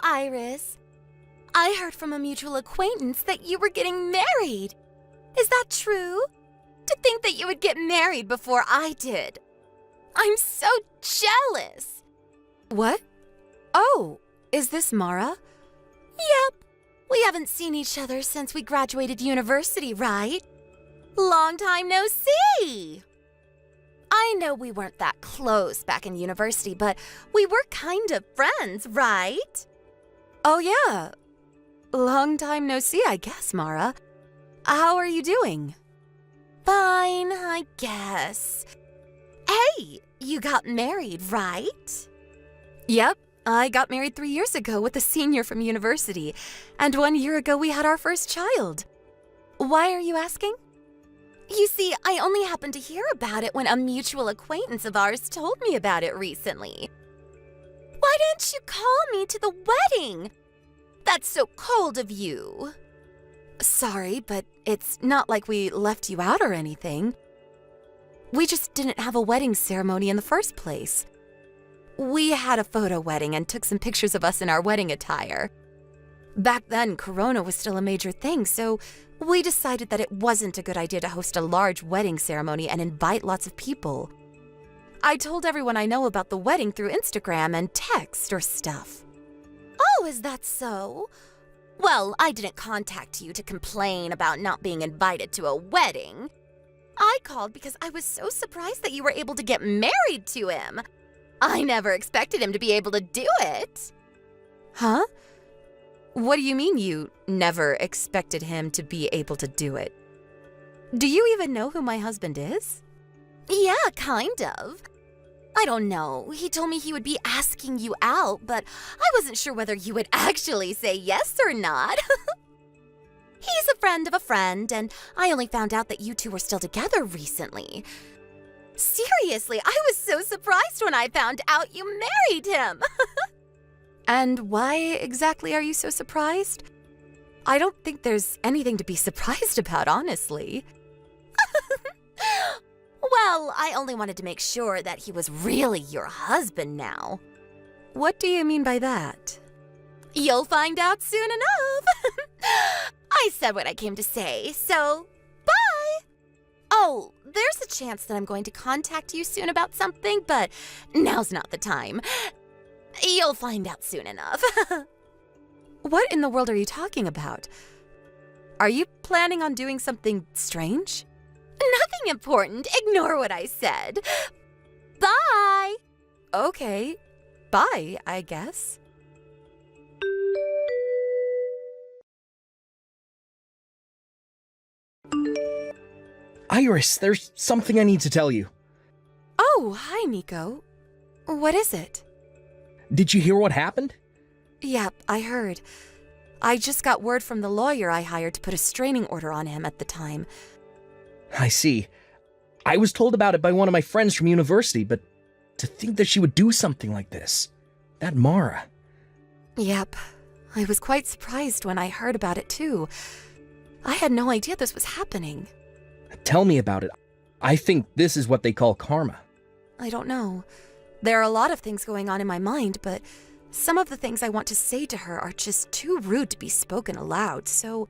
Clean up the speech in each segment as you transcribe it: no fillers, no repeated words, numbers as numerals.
Iris. I heard from a mutual acquaintance that you were getting married. Is that true? To think that you would get married before I did. I'm so jealous. What? Oh, is this Mara? Yep. We haven't seen each other since we graduated university, right? Long time no see. I know we weren't that close back in university, but we were kind of friends, right? Oh, yeah. Long time no see, I guess, Mara. How are you doing? Fine, I guess. Hey, you got married, right? Yep, I got married 3 years ago with a senior from university, and 1 year ago we had our first child. Why are you asking? You see, I only happened to hear about it when a mutual acquaintance of ours told me about it recently. Why didn't you call me to the wedding? That's so cold of you. Sorry, but it's not like we left you out or anything. We just didn't have a wedding ceremony in the first place. We had a photo wedding and took some pictures of us in our wedding attire. Back then, Corona was still a major thing, so we decided that it wasn't a good idea to host a large wedding ceremony and invite lots of people. I told everyone I know about the wedding through Instagram and text or stuff. Oh, is that so? Well, I didn't contact you to complain about not being invited to a wedding. I called because I was so surprised that you were able to get married to him. I never expected him to be able to do it. Huh? What do you mean you never expected him to be able to do it? Do you even know who my husband is? Yeah, kind of. I don't know. He told me he would be asking you out, but I wasn't sure whether you would actually say yes or not. He's a friend of a friend, and I only found out that you two were still together recently. Seriously, I was so surprised when I found out you married him. And why exactly are you so surprised? I don't think there's anything to be surprised about, honestly. Well, I only wanted to make sure that he was really your husband now. What do you mean by that? You'll find out soon enough. I said what I came to say, so bye. Oh, there's a chance that I'm going to contact you soon about something, but now's not the time. You'll find out soon enough. What in the world are you talking about? Are you planning on doing something strange? Nothing important. Ignore what I said. Bye. Okay. Bye, I guess. Iris, there's something I need to tell you. Oh, hi, Nico. What is it? Did you hear what happened? Yep, I heard. I just got word from the lawyer I hired to put a restraining order on him at the time. I see. I was told about it by one of my friends from university, but to think that she would do something like this. That Mara. Yep. I was quite surprised when I heard about it, too. I had no idea this was happening. Tell me about it. I think this is what they call karma. I don't know. There are a lot of things going on in my mind, but some of the things I want to say to her are just too rude to be spoken aloud, so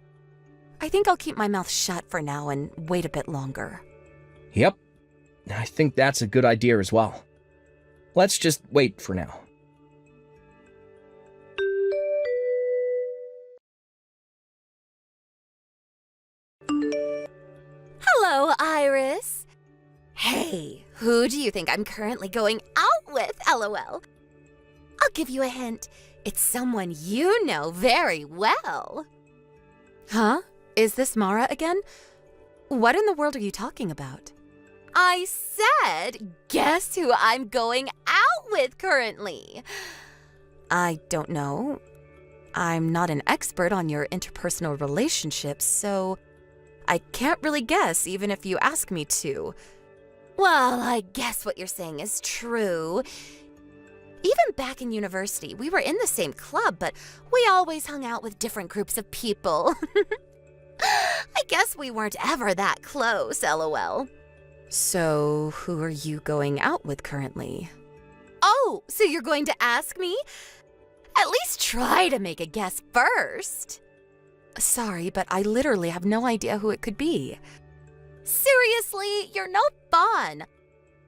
I think I'll keep my mouth shut for now and wait a bit longer. Yep. I think that's a good idea as well. Let's just wait for now. Hello, Iris. Hey, who do you think I'm currently going out with, LOL? I'll give you a hint. It's someone you know very well. Huh? Is this Mara again? What in the world are you talking about? I said, guess who I'm going out with currently? I don't know. I'm not an expert on your interpersonal relationships, so I can't really guess even if you ask me to. Well, I guess what you're saying is true. Even back in university, we were in the same club, but we always hung out with different groups of people. I guess we weren't ever that close, LOL. So, who are you going out with currently? Oh, so you're going to ask me? At least try to make a guess first. Sorry, but I literally have no idea who it could be. Seriously, you're no fun.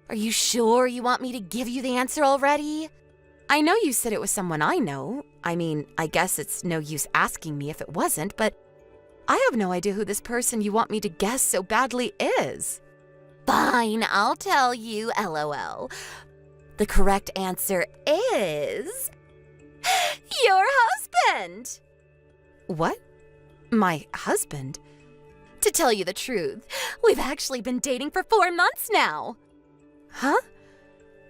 Are you sure you want me to give you the answer already? I know you said it was someone I know. I mean, I guess it's no use asking me if it wasn't, but I have no idea who this person you want me to guess so badly is. Fine, I'll tell you, LOL. The correct answer is... your husband! What? My husband? To tell you the truth, we've actually been dating for 4 months now. Huh?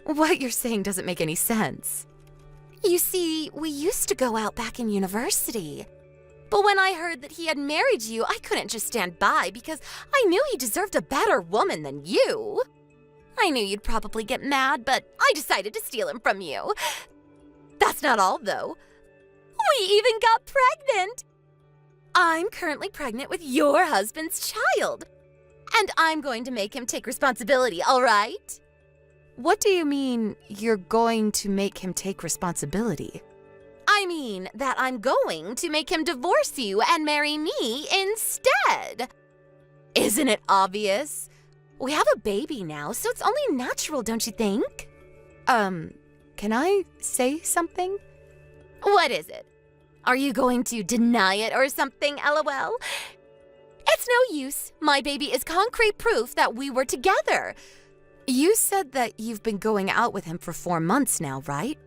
What you're saying doesn't make any sense. You see, we used to go out back in university. But when I heard that he had married you, I couldn't just stand by because I knew he deserved a better woman than you. I knew you'd probably get mad, but I decided to steal him from you. That's not all, though. We even got pregnant. I'm currently pregnant with your husband's child. And I'm going to make him take responsibility, all right? What do you mean you're going to make him take responsibility? I mean that I'm going to make him divorce you and marry me instead. Isn't it obvious? We have a baby now, so it's only natural, don't you think? Can I say something? What is it? Are you going to deny it or something, LOL? It's no use. My baby is concrete proof that we were together. You said that you've been going out with him for 4 months now, right?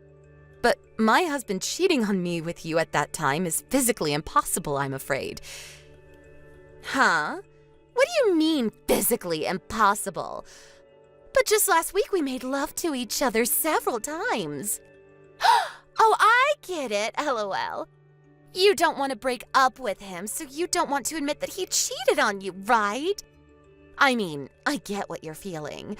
But my husband cheating on me with you at that time is physically impossible, I'm afraid. Huh? What do you mean, physically impossible? But just last week we made love to each other several times. Oh, I get it, LOL. You don't want to break up with him, so you don't want to admit that he cheated on you, right? I mean, I get what you're feeling.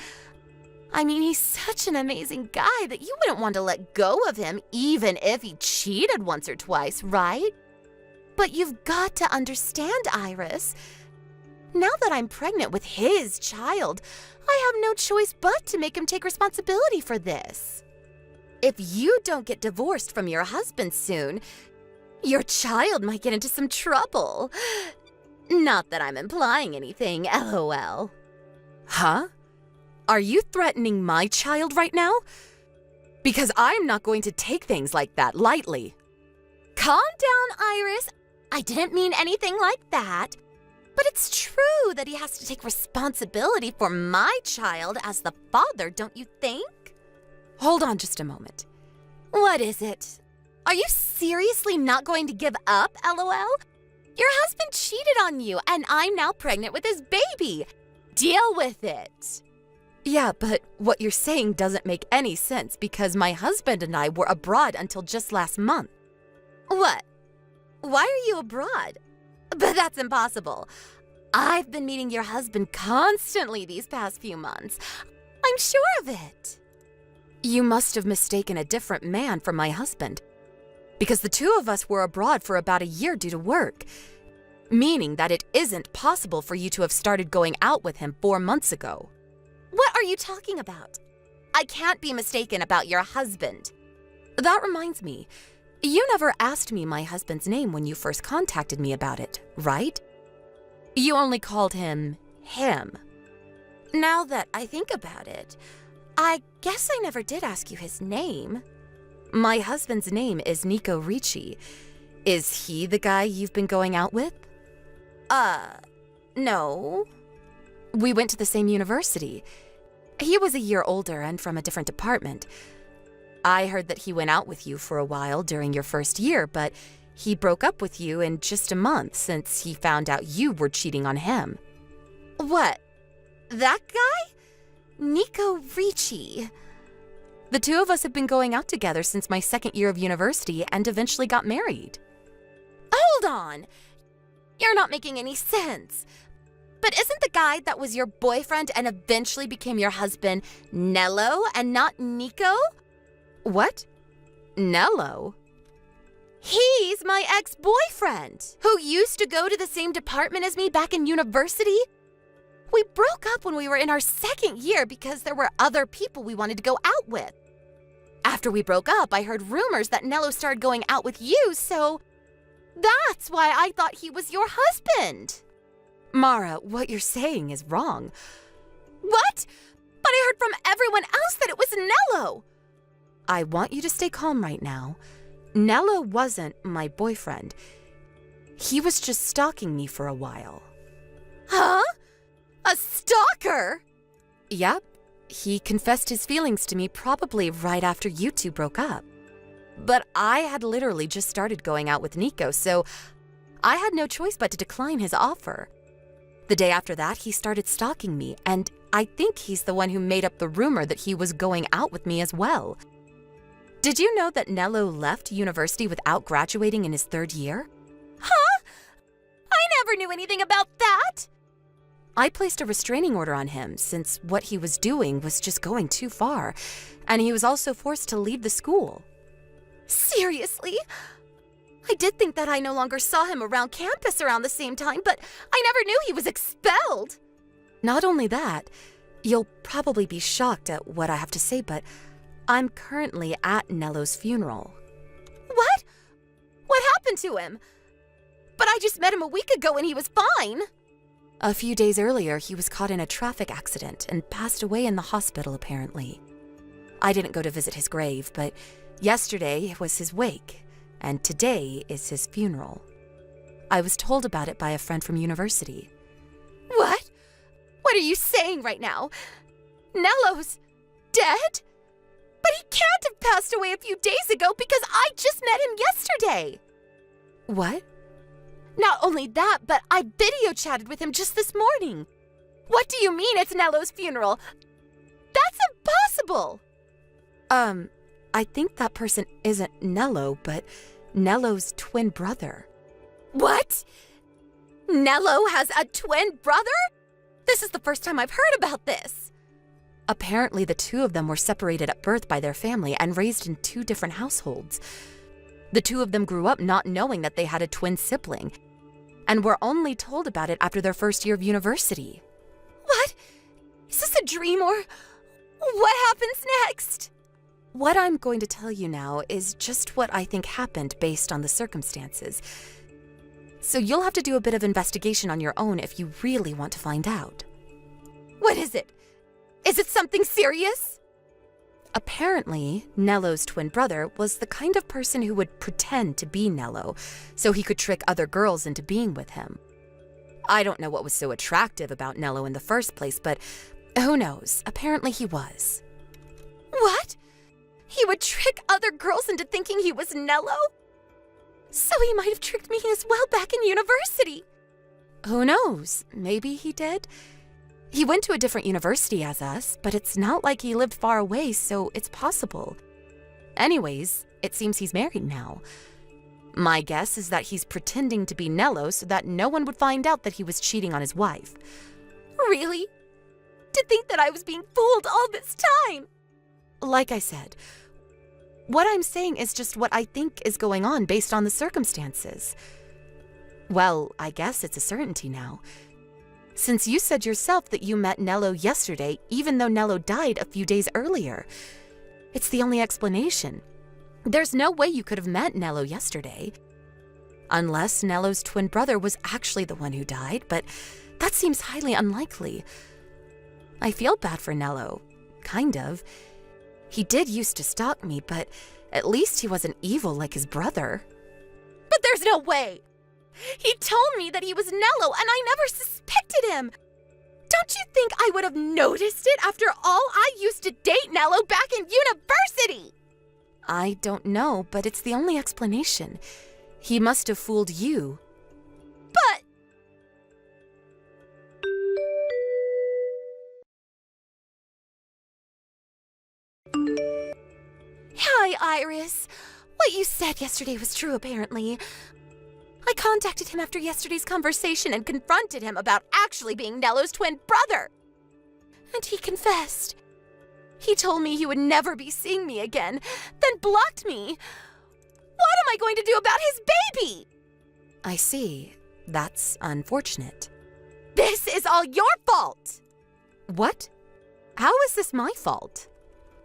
I mean, he's such an amazing guy that you wouldn't want to let go of him even if he cheated once or twice, right? But you've got to understand, Iris. Now that I'm pregnant with his child, I have no choice but to make him take responsibility for this. If you don't get divorced from your husband soon, your child might get into some trouble. Not that I'm implying anything, LOL. Huh? Are you threatening my child right now? Because I'm not going to take things like that lightly. Calm down, Iris. I didn't mean anything like that. But it's true that he has to take responsibility for my child as the father, don't you think? Hold on just a moment. What is it? Are you seriously not going to give up, LOL? Your husband cheated on you, and I'm now pregnant with his baby. Deal with it. Yeah, but what you're saying doesn't make any sense because my husband and I were abroad until just last month. What? Why are you abroad? But that's impossible. I've been meeting your husband constantly these past few months. I'm sure of it. You must have mistaken a different man for my husband. Because the two of us were abroad for about a year due to work. Meaning that it isn't possible for you to have started going out with him 4 months ago. What are you talking about? I can't be mistaken about your husband. That reminds me. You never asked me my husband's name when you first contacted me about it, right? You only called him him. Now that I think about it, I guess I never did ask you his name. My husband's name is Nico Ricci. Is he the guy you've been going out with? No. We went to the same university. He was a year older and from a different department. I heard that he went out with you for a while during your first year, but he broke up with you in just a month since he found out you were cheating on him. What? That guy? Nico Ricci. The two of us have been going out together since my second year of university and eventually got married. Hold on. You're not making any sense. But isn't the guy that was your boyfriend and eventually became your husband Nello and not Nico? What? Nello? He's my ex-boyfriend, who used to go to the same department as me back in university. We broke up when we were in our second year because there were other people we wanted to go out with. After we broke up, I heard rumors that Nello started going out with you, so that's why I thought he was your husband. Mara, what you're saying is wrong. What? But I heard from everyone else that it was Nello. I want you to stay calm right now. Nello wasn't my boyfriend. He was just stalking me for a while. Huh? A stalker? Yep. He confessed his feelings to me probably right after you two broke up. But I had literally just started going out with Nico, so I had no choice but to decline his offer. The day after that, he started stalking me, and I think he's the one who made up the rumor that he was going out with me as well. Did you know that Nello left university without graduating in his 3rd year? Huh? I never knew anything about that. I placed a restraining order on him since what he was doing was just going too far, and he was also forced to leave the school. Seriously? I did think that I no longer saw him around campus around the same time, but I never knew he was expelled. Not only that, you'll probably be shocked at what I have to say, but I'm currently at Nello's funeral. What? What happened to him? But I just met him a week ago and he was fine. A few days earlier, he was caught in a traffic accident and passed away in the hospital, apparently. I didn't go to visit his grave, but yesterday was his wake, and today is his funeral. I was told about it by a friend from university. What? What are you saying right now? Nello's dead? But he can't have passed away a few days ago because I just met him yesterday. What? Not only that, but I video chatted with him just this morning. What do you mean it's Nello's funeral? That's impossible! I think that person isn't Nello, but Nello's twin brother. What? Nello has a twin brother? This is the first time I've heard about this. Apparently, the two of them were separated at birth by their family and raised in 2 different households. The 2 of them grew up not knowing that they had a twin sibling, and were only told about it after their 1st year of university. What? Is this a dream or what happens next? What I'm going to tell you now is just what I think happened based on the circumstances. So you'll have to do a bit of investigation on your own if you really want to find out. What is it? Is it something serious? Apparently, Nello's twin brother was the kind of person who would pretend to be Nello, so he could trick other girls into being with him. I don't know what was so attractive about Nello in the first place, but who knows? Apparently he was. What? He would trick other girls into thinking he was Nello? So he might have tricked me as well back in university. Who knows? Maybe he did. He went to a different university as us, but it's not like he lived far away, so it's possible. Anyways, it seems he's married now. My guess is that he's pretending to be Nello so that no one would find out that he was cheating on his wife. Really? To think that I was being fooled all this time! Like I said, what I'm saying is just what I think is going on based on the circumstances. Well, I guess it's a certainty now. Since you said yourself that you met Nello yesterday, even though Nello died a few days earlier. It's the only explanation. There's no way you could have met Nello yesterday. Unless Nello's twin brother was actually the one who died, but that seems highly unlikely. I feel bad for Nello. Kind of. He did used to stalk me, but at least he wasn't evil like his brother. But there's no way! He told me that he was Nello, and I never suspected him! Don't you think I would have noticed it after all I used to date Nello back in university? I don't know, but it's the only explanation. He must have fooled you. But... Hi, Iris. What you said yesterday was true, apparently. I contacted him after yesterday's conversation and confronted him about actually being Nello's twin brother. And he confessed. He told me he would never be seeing me again, then blocked me. What am I going to do about his baby? I see. That's unfortunate. This is all your fault! What? How is this my fault?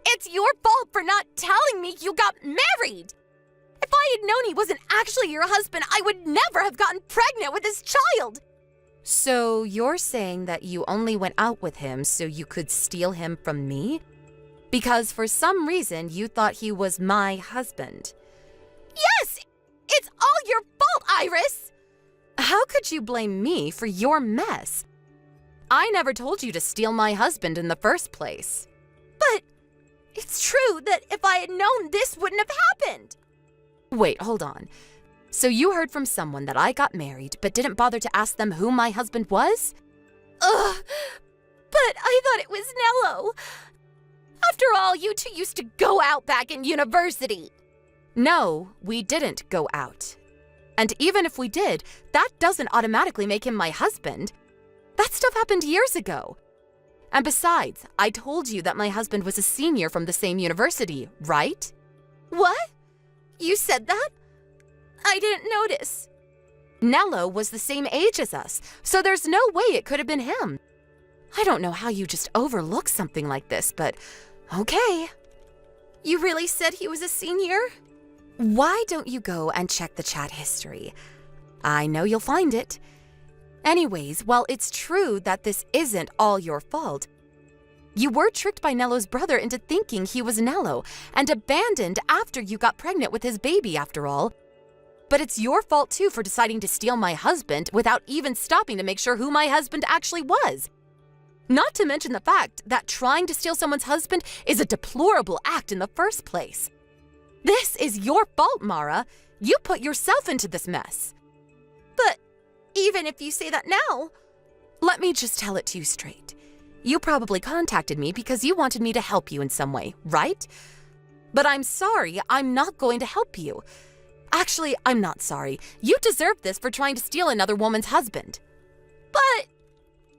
It's your fault for not telling me you got married! If I had known he wasn't actually your husband, I would never have gotten pregnant with his child! So you're saying that you only went out with him so you could steal him from me? Because for some reason you thought he was my husband. Yes! It's all your fault, Iris! How could you blame me for your mess? I never told you to steal my husband in the first place. But it's true that if I had known this wouldn't have happened. Wait, hold on. So you heard from someone that I got married, but didn't bother to ask them who my husband was? Ugh, but I thought it was Nello. After all, you two used to go out back in university. No, we didn't go out. And even if we did, that doesn't automatically make him my husband. That stuff happened years ago. And besides, I told you that my husband was a senior from the same university, right? What? You said that? I didn't notice. Nello was the same age as us, so there's no way it could have been him. I don't know how you just overlook something like this, but okay. You really said he was a senior? Why don't you go and check the chat history? I know you'll find it. Anyways, while it's true that this isn't all your fault, you were tricked by Nello's brother into thinking he was Nello and abandoned after you got pregnant with his baby, after all. But it's your fault too for deciding to steal my husband without even stopping to make sure who my husband actually was. Not to mention the fact that trying to steal someone's husband is a deplorable act in the first place. This is your fault, Mara. You put yourself into this mess. But even if you say that now, let me just tell it to you straight. You probably contacted me because you wanted me to help you in some way, right? But I'm sorry, I'm not going to help you. Actually, I'm not sorry. You deserve this for trying to steal another woman's husband. But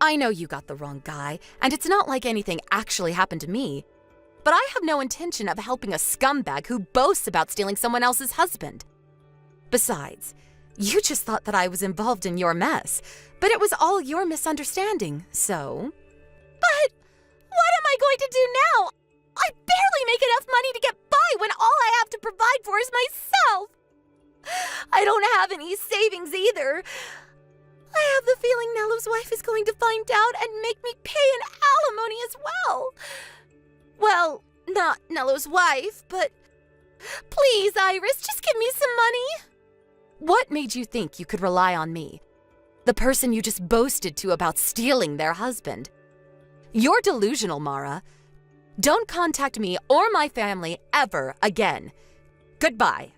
I know you got the wrong guy, and it's not like anything actually happened to me. But I have no intention of helping a scumbag who boasts about stealing someone else's husband. Besides, you just thought that I was involved in your mess, but it was all your misunderstanding, so... But what am I going to do now? I barely make enough money to get by when all I have to provide for is myself. I don't have any savings either. I have the feeling Nello's wife is going to find out and make me pay an alimony as well. Well, not Nello's wife, but please, Iris, just give me some money. What made you think you could rely on me? The person you just boasted to about stealing their husband. You're delusional, Mara. Don't contact me or my family ever again. Goodbye.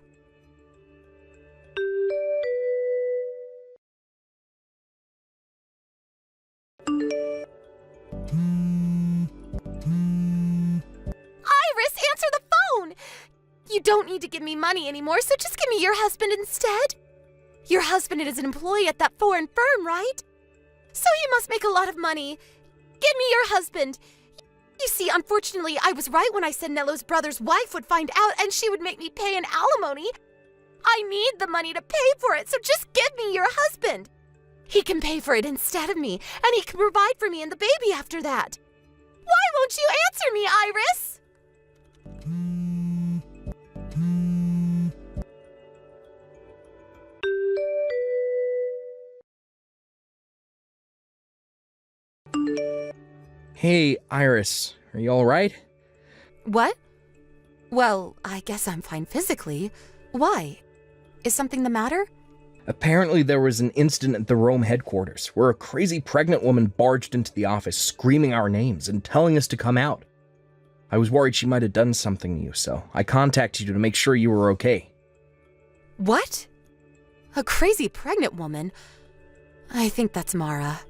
Iris, answer the phone! You don't need to give me money anymore, so just give me your husband instead. Your husband is an employee at that foreign firm, right? So he must make a lot of money. Give me your husband. You see, unfortunately, I was right when I said Nello's brother's wife would find out and she would make me pay an alimony. I need the money to pay for it, so just give me your husband. He can pay for it instead of me, and he can provide for me and the baby after that. Why won't you answer me, Iris? Hey, Iris, are you all right? What? Well, I guess I'm fine physically. Why? Is something the matter? Apparently there was an incident at the Rome headquarters where a crazy pregnant woman barged into the office screaming our names and telling us to come out. I was worried she might have done something to you, so I contacted you to make sure you were okay. What? A crazy pregnant woman? I think that's Mara.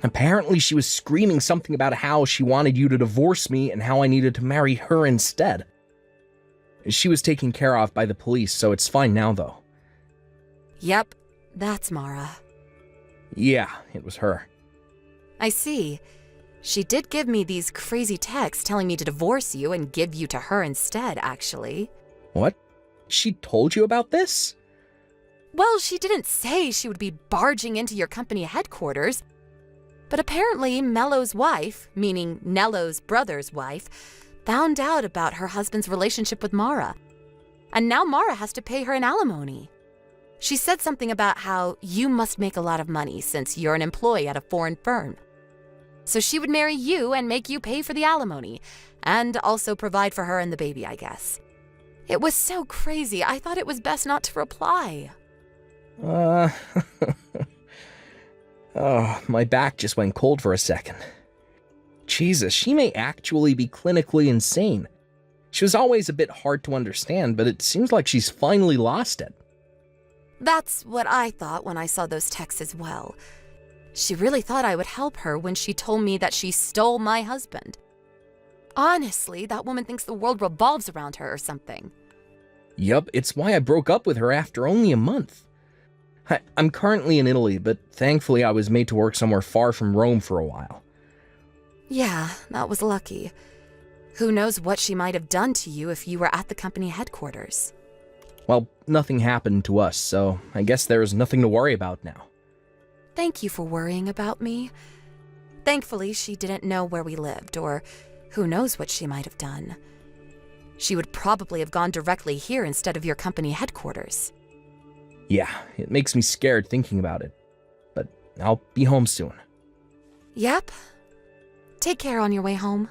Apparently she was screaming something about how she wanted you to divorce me and how I needed to marry her instead. She was taken care of by the police, so it's fine now, though. Yep, that's Mara. Yeah, it was her. I see. She did give me these crazy texts telling me to divorce you and give you to her instead, actually. What? She told you about this? Well, she didn't say she would be barging into your company headquarters. But apparently Mello's wife, meaning Nello's brother's wife, found out about her husband's relationship with Mara, and now Mara has to pay her an alimony. She said something about how you must make a lot of money since you're an employee at a foreign firm. So she would marry you and make you pay for the alimony, and also provide for her and the baby, I guess. It was so crazy, I thought it was best not to reply. Oh, my back just went cold for a second. Jesus, she may actually be clinically insane. She was always a bit hard to understand, but it seems like she's finally lost it. That's what I thought when I saw those texts as well. She really thought I would help her when she told me that she stole my husband. Honestly, that woman thinks the world revolves around her or something. Yup, it's why I broke up with her after only a month. I'm currently in Italy, but thankfully I was made to work somewhere far from Rome for a while. Yeah, that was lucky. Who knows what she might have done to you if you were at the company headquarters. Well, nothing happened to us, so I guess there is nothing to worry about now. Thank you for worrying about me. Thankfully, she didn't know where we lived, or who knows what she might have done. She would probably have gone directly here instead of your company headquarters. Yeah, it makes me scared thinking about it. But I'll be home soon. Yep. Take care on your way home.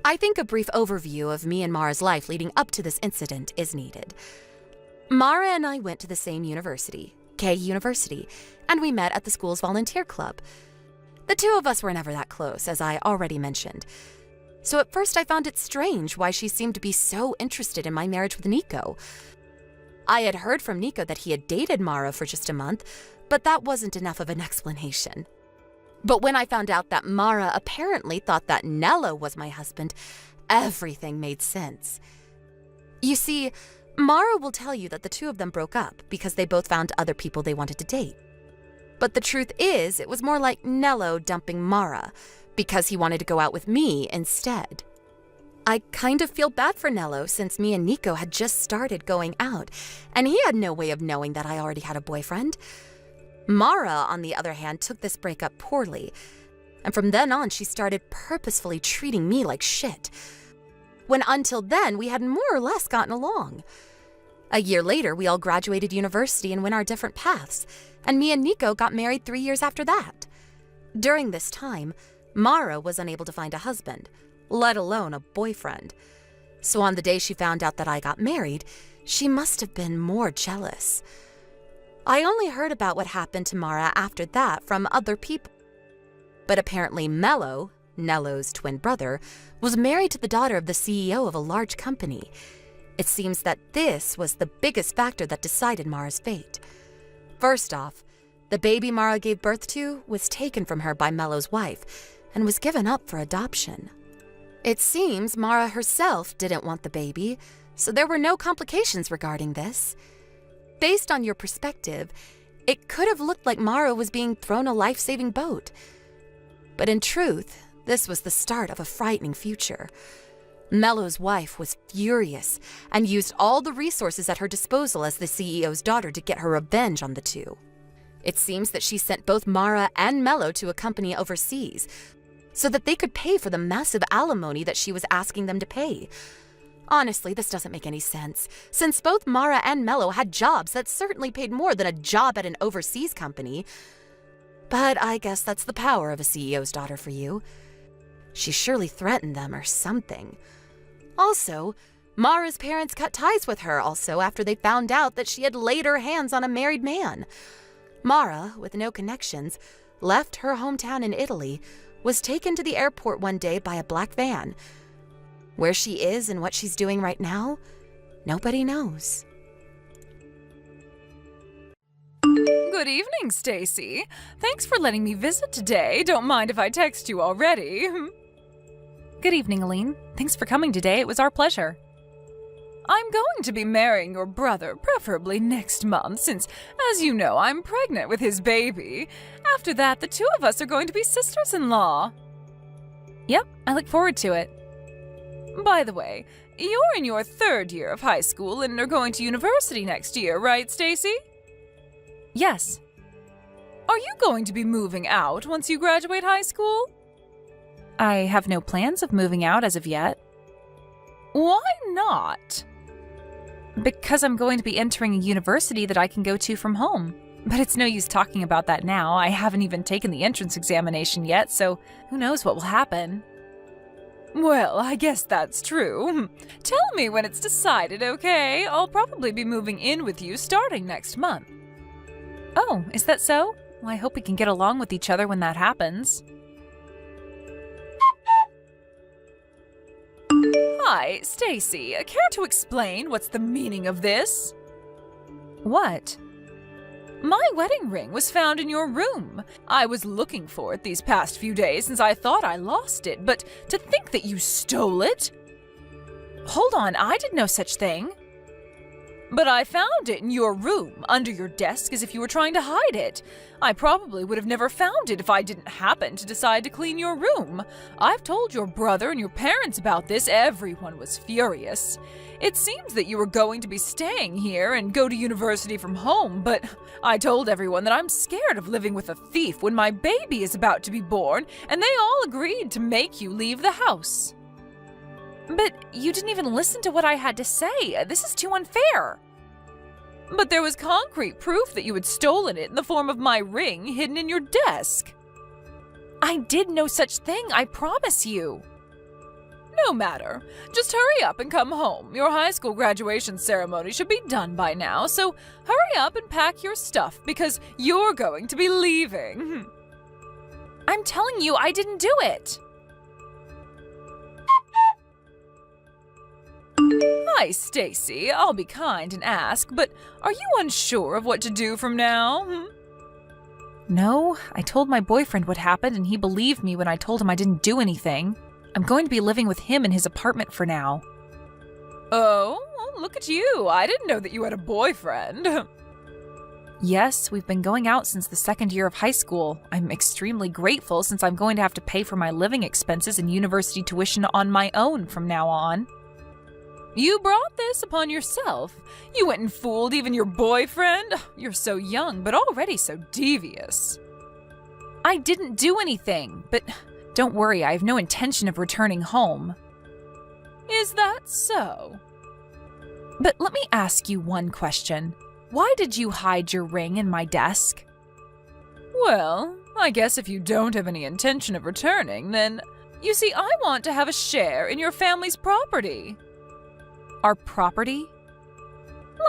I think a brief overview of me and Mara's life leading up to this incident is needed. Mara and I went to the same university, K University, and we met at the school's volunteer club. The two of us were never that close, as I already mentioned. So at first I found it strange why she seemed to be so interested in my marriage with Nico. I had heard from Nico that he had dated Mara for just a month, but that wasn't enough of an explanation. But when I found out that Mara apparently thought that Nello was my husband, everything made sense. You see, Mara will tell you that the two of them broke up because they both found other people they wanted to date. But the truth is, it was more like Nello dumping Mara because he wanted to go out with me instead. I kind of feel bad for Nello since me and Nico had just started going out, and he had no way of knowing that I already had a boyfriend. Mara, on the other hand, took this breakup poorly, and from then on she started purposefully treating me like shit, when until then we had more or less gotten along. A year later, we all graduated university and went our different paths, and me and Nico got married 3 years after that. During this time, Mara was unable to find a husband, let alone a boyfriend. So on the day she found out that I got married, she must have been more jealous. I only heard about what happened to Mara after that from other people. But apparently Mello, Nello's twin brother, was married to the daughter of the CEO of a large company. It seems that this was the biggest factor that decided Mara's fate. First off, the baby Mara gave birth to was taken from her by Mello's wife and was given up for adoption. It seems Mara herself didn't want the baby, so there were no complications regarding this. Based on your perspective, it could have looked like Mara was being thrown a life-saving boat. But in truth, this was the start of a frightening future. Mello's wife was furious and used all the resources at her disposal as the CEO's daughter to get her revenge on the two. It seems that she sent both Mara and Mello to a company overseas so that they could pay for the massive alimony that she was asking them to pay. Honestly, this doesn't make any sense, since both Mara and Mello had jobs that certainly paid more than a job at an overseas company. But I guess that's the power of a CEO's daughter for you. She surely threatened them or something. Also, Mara's parents cut ties with her also after they found out that she had laid her hands on a married man. Mara, with no connections, left her hometown in Italy, was taken to the airport one day by a black van. Where she is and what she's doing right now, nobody knows. Good evening, Stacy. Thanks for letting me visit today. Don't mind if I text you already. Good evening, Aline. Thanks for coming today. It was our pleasure. I'm going to be marrying your brother, preferably next month, since, as you know, I'm pregnant with his baby. After that, the two of us are going to be sisters-in-law. Yep, I look forward to it. By the way, you're in your 3rd year of high school and are going to university next year, right, Stacy? Yes, Are you going to be moving out once you graduate high school? I have no plans of moving out as of yet. Why not? Because I'm going to be entering a university that I can go to from home. But it's no use talking about that now. I haven't even taken the entrance examination yet, so who knows what will happen. Well, I guess that's true. Tell me when it's decided, okay? I'll probably be moving in with you starting next month. Oh, is that so? Well, I hope we can get along with each other when that happens. Hi, Stacy. Care to explain what's the meaning of this? What? My wedding ring was found in your room. I was looking for it these past few days since I thought I lost it, but to think that you stole it? Hold on, I did no such thing. But I found it in your room, under your desk, as if you were trying to hide it. I probably would have never found it if I didn't happen to decide to clean your room. I've told your brother and your parents about this. Everyone was furious. It seems that you were going to be staying here and go to university from home, but I told everyone that I'm scared of living with a thief when my baby is about to be born, and they all agreed to make you leave the house. But you didn't even listen to what I had to say. This is too unfair. But there was concrete proof that you had stolen it in the form of my ring hidden in your desk. I did no such thing, I promise you. No matter. Just hurry up and come home. Your high school graduation ceremony should be done by now, so hurry up and pack your stuff because you're going to be leaving. I'm telling you, I didn't do it. Hi, Stacy. I'll be kind and ask, but are you unsure of what to do from now? No, I told my boyfriend what happened and he believed me when I told him I didn't do anything. I'm going to be living with him in his apartment for now. Oh, well, look at you. I didn't know that you had a boyfriend. Yes, we've been going out since the second year of high school. I'm extremely grateful since I'm going to have to pay for my living expenses and university tuition on my own from now on. You brought this upon yourself. You went and fooled even your boyfriend. You're so young, but already so devious. I didn't do anything, but don't worry, I have no intention of returning home. Is that so? But let me ask you one question. Why did you hide your ring in my desk? Well, I guess if you don't have any intention of returning, then, you see, I want to have a share in your family's property. Our property?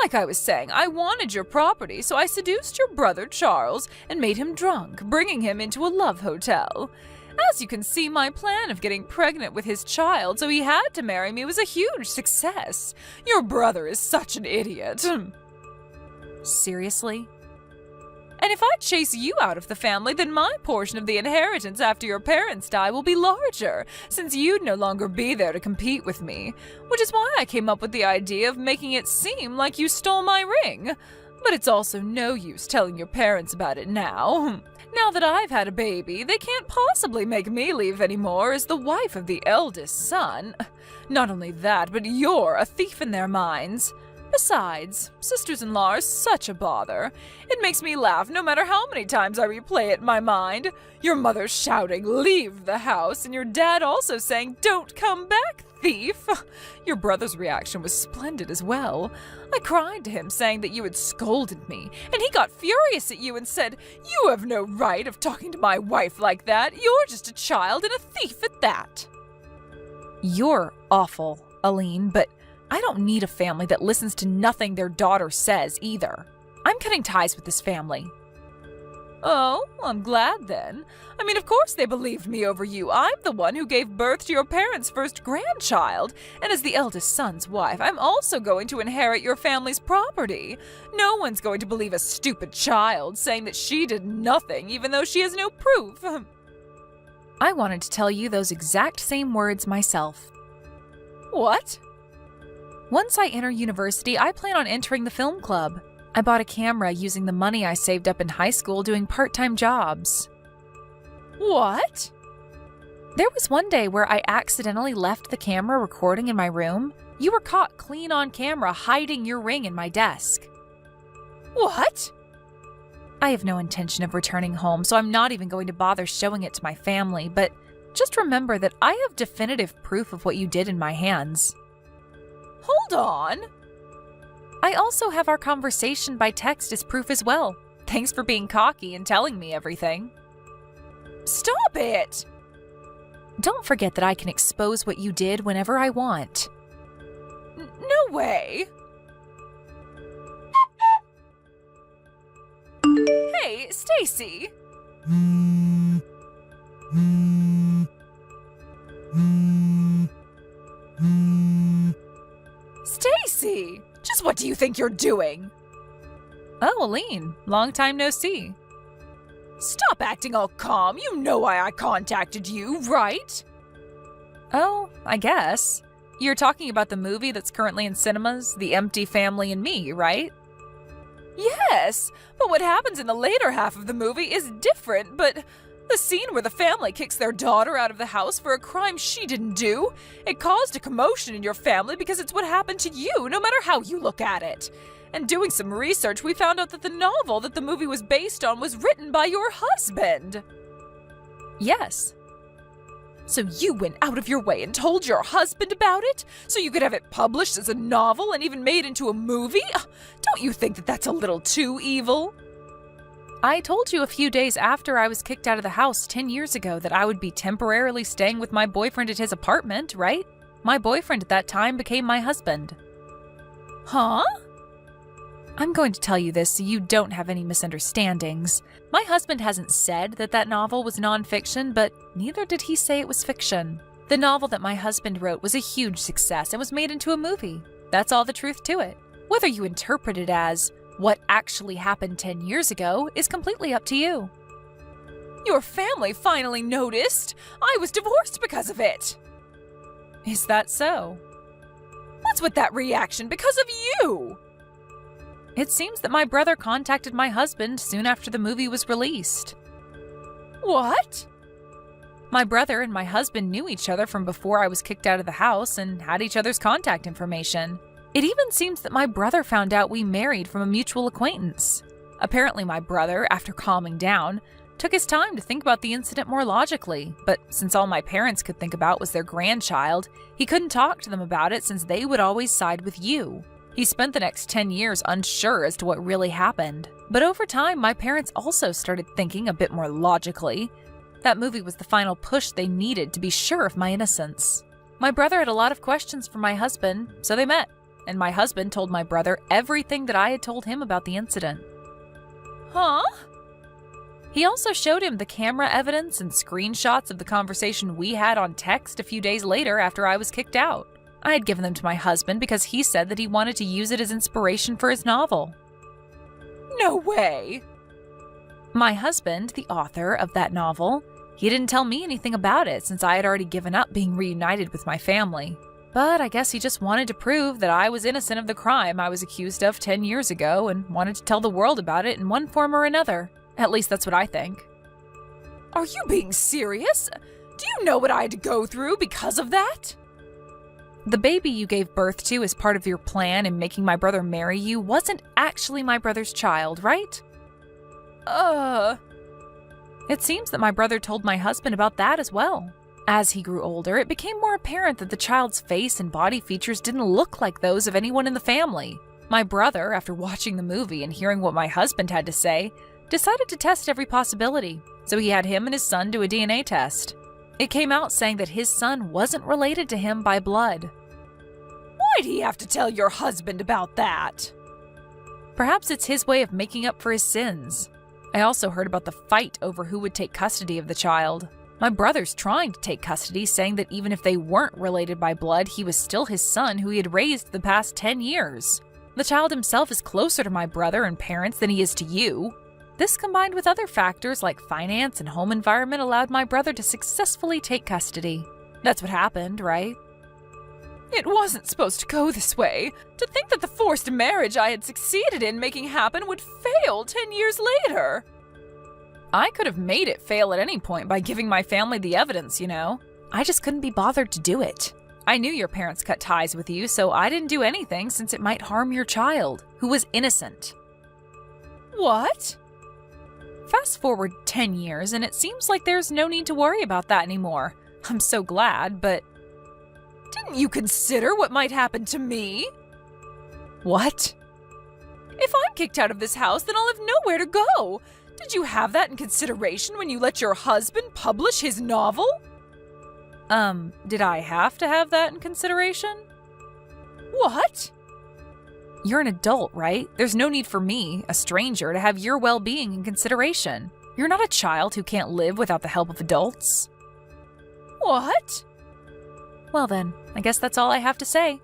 Like I was saying, I wanted your property, so I seduced your brother Charles and made him drunk, bringing him into a love hotel. As you can see, my plan of getting pregnant with his child so he had to marry me was a huge success. Your brother is such an idiot. Seriously? And if I chase you out of the family, then my portion of the inheritance after your parents die will be larger, since you'd no longer be there to compete with me, which is why I came up with the idea of making it seem like you stole my ring. But it's also no use telling your parents about it now. Now that I've had a baby, they can't possibly make me leave anymore as the wife of the eldest son. Not only that, but you're a thief in their minds. Besides, sisters-in-law are such a bother. It makes me laugh no matter how many times I replay it in my mind. Your mother shouting, "Leave the house," and your dad also saying, "Don't come back, thief." Your brother's reaction was splendid as well. I cried to him saying that you had scolded me, and he got furious at you and said, "You have no right of talking to my wife like that. You're just a child and a thief at that." You're awful, Aline, but I don't need a family that listens to nothing their daughter says either. I'm cutting ties with this family. Oh, I'm glad then. I mean, of course they believed me over you. I'm the one who gave birth to your parents' first grandchild, and as the eldest son's wife, I'm also going to inherit your family's property. No one's going to believe a stupid child saying that she did nothing, even though she has no proof. I wanted to tell you those exact same words myself. What? Once I enter university, I plan on entering the film club. I bought a camera using the money I saved up in high school doing part-time jobs. What? There was one day where I accidentally left the camera recording in my room. You were caught clean on camera hiding your ring in my desk. What? I have no intention of returning home, so I'm not even going to bother showing it to my family, but just remember that I have definitive proof of what you did in my hands. Hold on! I also have our conversation by text as proof as well. Thanks for being cocky and telling me everything. Stop it! Don't forget that I can expose what you did whenever I want. No way! Hey, Stacy! Stacy! Just what do you think you're doing? Oh, Aline, long time no see. Stop acting all calm. You know why I contacted you, right? Oh, I guess. You're talking about the movie that's currently in cinemas, The Empty Family and Me, right? Yes, but what happens in the later half of the movie is different, but the scene where the family kicks their daughter out of the house for a crime she didn't do, it caused a commotion in your family because it's what happened to you, no matter how you look at it. And doing some research, we found out that the novel that the movie was based on was written by your husband. Yes. So you went out of your way and told your husband about it? So you could have it published as a novel and even made into a movie? Don't you think that that's a little too evil? I told you a few days after I was kicked out of the house 10 years ago that I would be temporarily staying with my boyfriend at his apartment, right? My boyfriend at that time became my husband. Huh? I'm going to tell you this so you don't have any misunderstandings. My husband hasn't said that that novel was nonfiction, but neither did he say it was fiction. The novel that my husband wrote was a huge success and was made into a movie. That's all the truth to it. Whether you interpret it as what actually happened 10 years ago is completely up to you. Your family finally noticed. I was divorced because of it. Is that so? What's with that reaction? Because of you! It seems that my brother contacted my husband soon after the movie was released. What? My brother and my husband knew each other from before I was kicked out of the house and had each other's contact information. It even seems that my brother found out we married from a mutual acquaintance. Apparently my brother, after calming down, took his time to think about the incident more logically, but since all my parents could think about was their grandchild, he couldn't talk to them about it since they would always side with you. He spent the next 10 years unsure as to what really happened. But over time, my parents also started thinking a bit more logically. That movie was the final push they needed to be sure of my innocence. My brother had a lot of questions for my husband, so they met, and my husband told my brother everything that I had told him about the incident. Huh? He also showed him the camera evidence and screenshots of the conversation we had on text a few days later after I was kicked out. I had given them to my husband because he said that he wanted to use it as inspiration for his novel. No way! My husband, the author of that novel, he didn't tell me anything about it since I had already given up being reunited with my family. But I guess he just wanted to prove that I was innocent of the crime I was accused of 10 years ago and wanted to tell the world about it in one form or another. At least that's what I think. Are you being serious? Do you know what I had to go through because of that? The baby you gave birth to as part of your plan in making my brother marry you wasn't actually my brother's child, right? It seems that my brother told my husband about that as well. As he grew older, it became more apparent that the child's face and body features didn't look like those of anyone in the family. My brother, after watching the movie and hearing what my husband had to say, decided to test every possibility, so he had him and his son do a DNA test. It came out saying that his son wasn't related to him by blood. Why'd he have to tell your husband about that? Perhaps it's his way of making up for his sins. I also heard about the fight over who would take custody of the child. My brother's trying to take custody, saying that even if they weren't related by blood, he was still his son who he had raised the past 10 years. The child himself is closer to my brother and parents than he is to you. This, combined with other factors like finance and home environment, allowed my brother to successfully take custody. That's what happened, right? It wasn't supposed to go this way. To think that the forced marriage I had succeeded in making happen would fail 10 years later. I could have made it fail at any point by giving my family the evidence, you know. I just couldn't be bothered to do it. I knew your parents cut ties with you, so I didn't do anything since it might harm your child, who was innocent. What? Fast forward 10 years, and it seems like there's no need to worry about that anymore. I'm so glad, but didn't you consider what might happen to me? What? If I'm kicked out of this house, then I'll have nowhere to go. Did you have that in consideration when you let your husband publish his novel? Did I have to have that in consideration? What? You're an adult, right? There's no need for me, a stranger, to have your well-being in consideration. You're not a child who can't live without the help of adults. What? Well then, I guess that's all I have to say.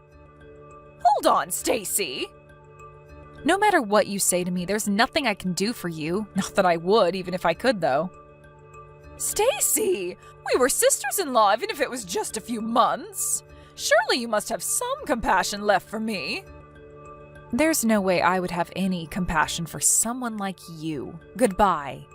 Hold on, Stacy. No matter what you say to me, there's nothing I can do for you. Not that I would, even if I could, though. Stacy! We were sisters-in-law, even if it was just a few months. Surely you must have some compassion left for me. There's no way I would have any compassion for someone like you. Goodbye.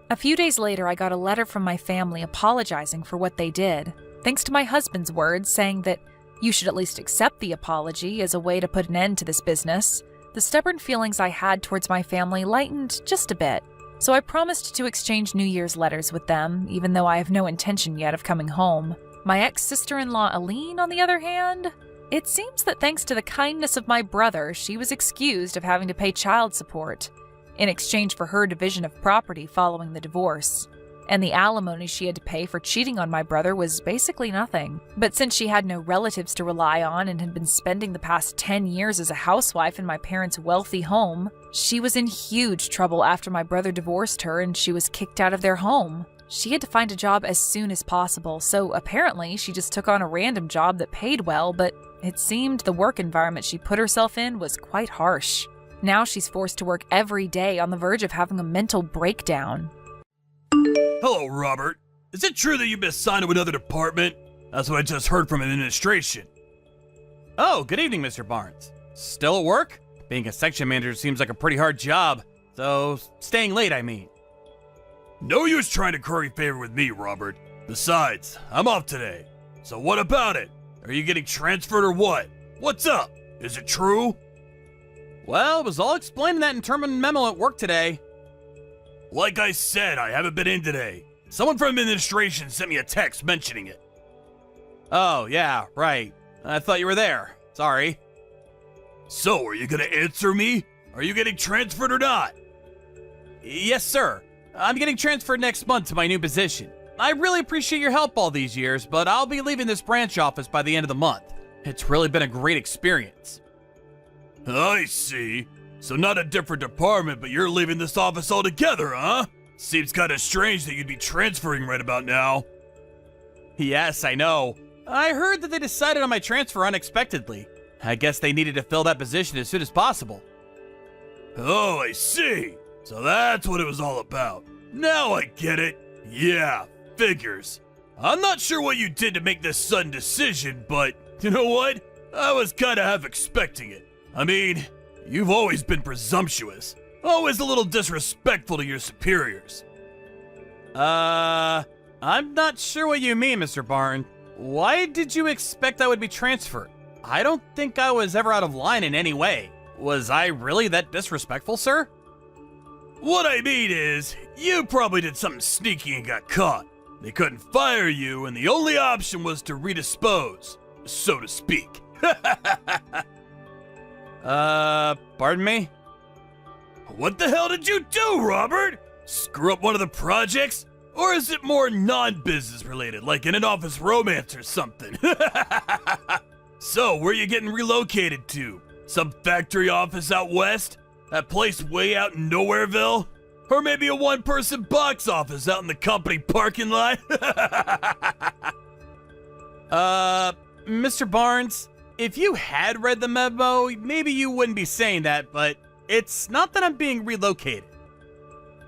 A few days later, I got a letter from my family apologizing for what they did, thanks to my husband's words saying that you should at least accept the apology as a way to put an end to this business. The stubborn feelings I had towards my family lightened just a bit, so I promised to exchange New Year's letters with them, even though I have no intention yet of coming home. My ex-sister-in-law Aline, on the other hand, it seems that thanks to the kindness of my brother, she was excused of having to pay child support in exchange for her division of property following the divorce. And the alimony she had to pay for cheating on my brother was basically nothing. But since she had no relatives to rely on and had been spending the past 10 years as a housewife in my parents' wealthy home, she was in huge trouble after my brother divorced her and she was kicked out of their home. She had to find a job as soon as possible, so apparently she just took on a random job that paid well, but it seemed the work environment she put herself in was quite harsh. Now she's forced to work every day on the verge of having a mental breakdown. Hello, Robert. Is it true that you've been assigned to another department? That's what I just heard from administration. Oh, good evening, Mr. Barnes. Still at work? Being a section manager seems like a pretty hard job, so staying late, I mean. No use trying to curry favor with me, Robert. Besides, I'm off today. So what about it? Are you getting transferred or what? What's up? Is it true? Well, it was all explained in that intermittent memo at work today. Like I said, I haven't been in today. Someone from administration sent me a text mentioning it. Oh, yeah, right. I thought you were there. Sorry. So, are you gonna answer me? Are you getting transferred or not? Yes, sir. I'm getting transferred next month to my new position. I really appreciate your help all these years, but I'll be leaving this branch office by the end of the month. It's really been a great experience. I see. So not a different department, but you're leaving this office altogether, huh? Seems kinda strange that you'd be transferring right about now. Yes, I know. I heard that they decided on my transfer unexpectedly. I guess they needed to fill that position as soon as possible. Oh, I see. So that's what it was all about. Now I get it. Yeah, figures. I'm not sure what you did to make this sudden decision, but you know what? I was kinda half expecting it. I mean, you've always been presumptuous. Always a little disrespectful to your superiors. I'm not sure what you mean, Mr. Barnes. Why did you expect I would be transferred? I don't think I was ever out of line in any way. Was I really that disrespectful, sir? What I mean is, you probably did something sneaky and got caught. They couldn't fire you, and the only option was to redispose, so to speak. Pardon me? What the hell did you do, Robert? Screw up one of the projects? Or is it more non-business related, like in an office romance or something? So, where you getting relocated to? Some factory office out west? That place way out in Nowhereville? Or maybe a one-person box office out in the company parking lot? Mr. Barnes, if you had read the memo, maybe you wouldn't be saying that, but it's not that I'm being relocated.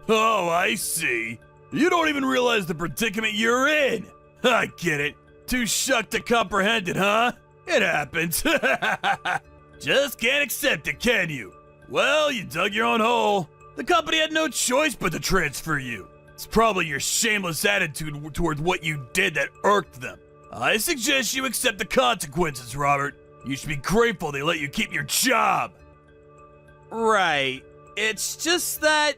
Oh, I see. You don't even realize the predicament you're in. I get it. Too shocked to comprehend it, huh? It happens. Just can't accept it, can you? Well, you dug your own hole. The company had no choice but to transfer you. It's probably your shameless attitude towards what you did that irked them. I suggest you accept the consequences, Robert. You should be grateful they let you keep your job. Right. It's just that...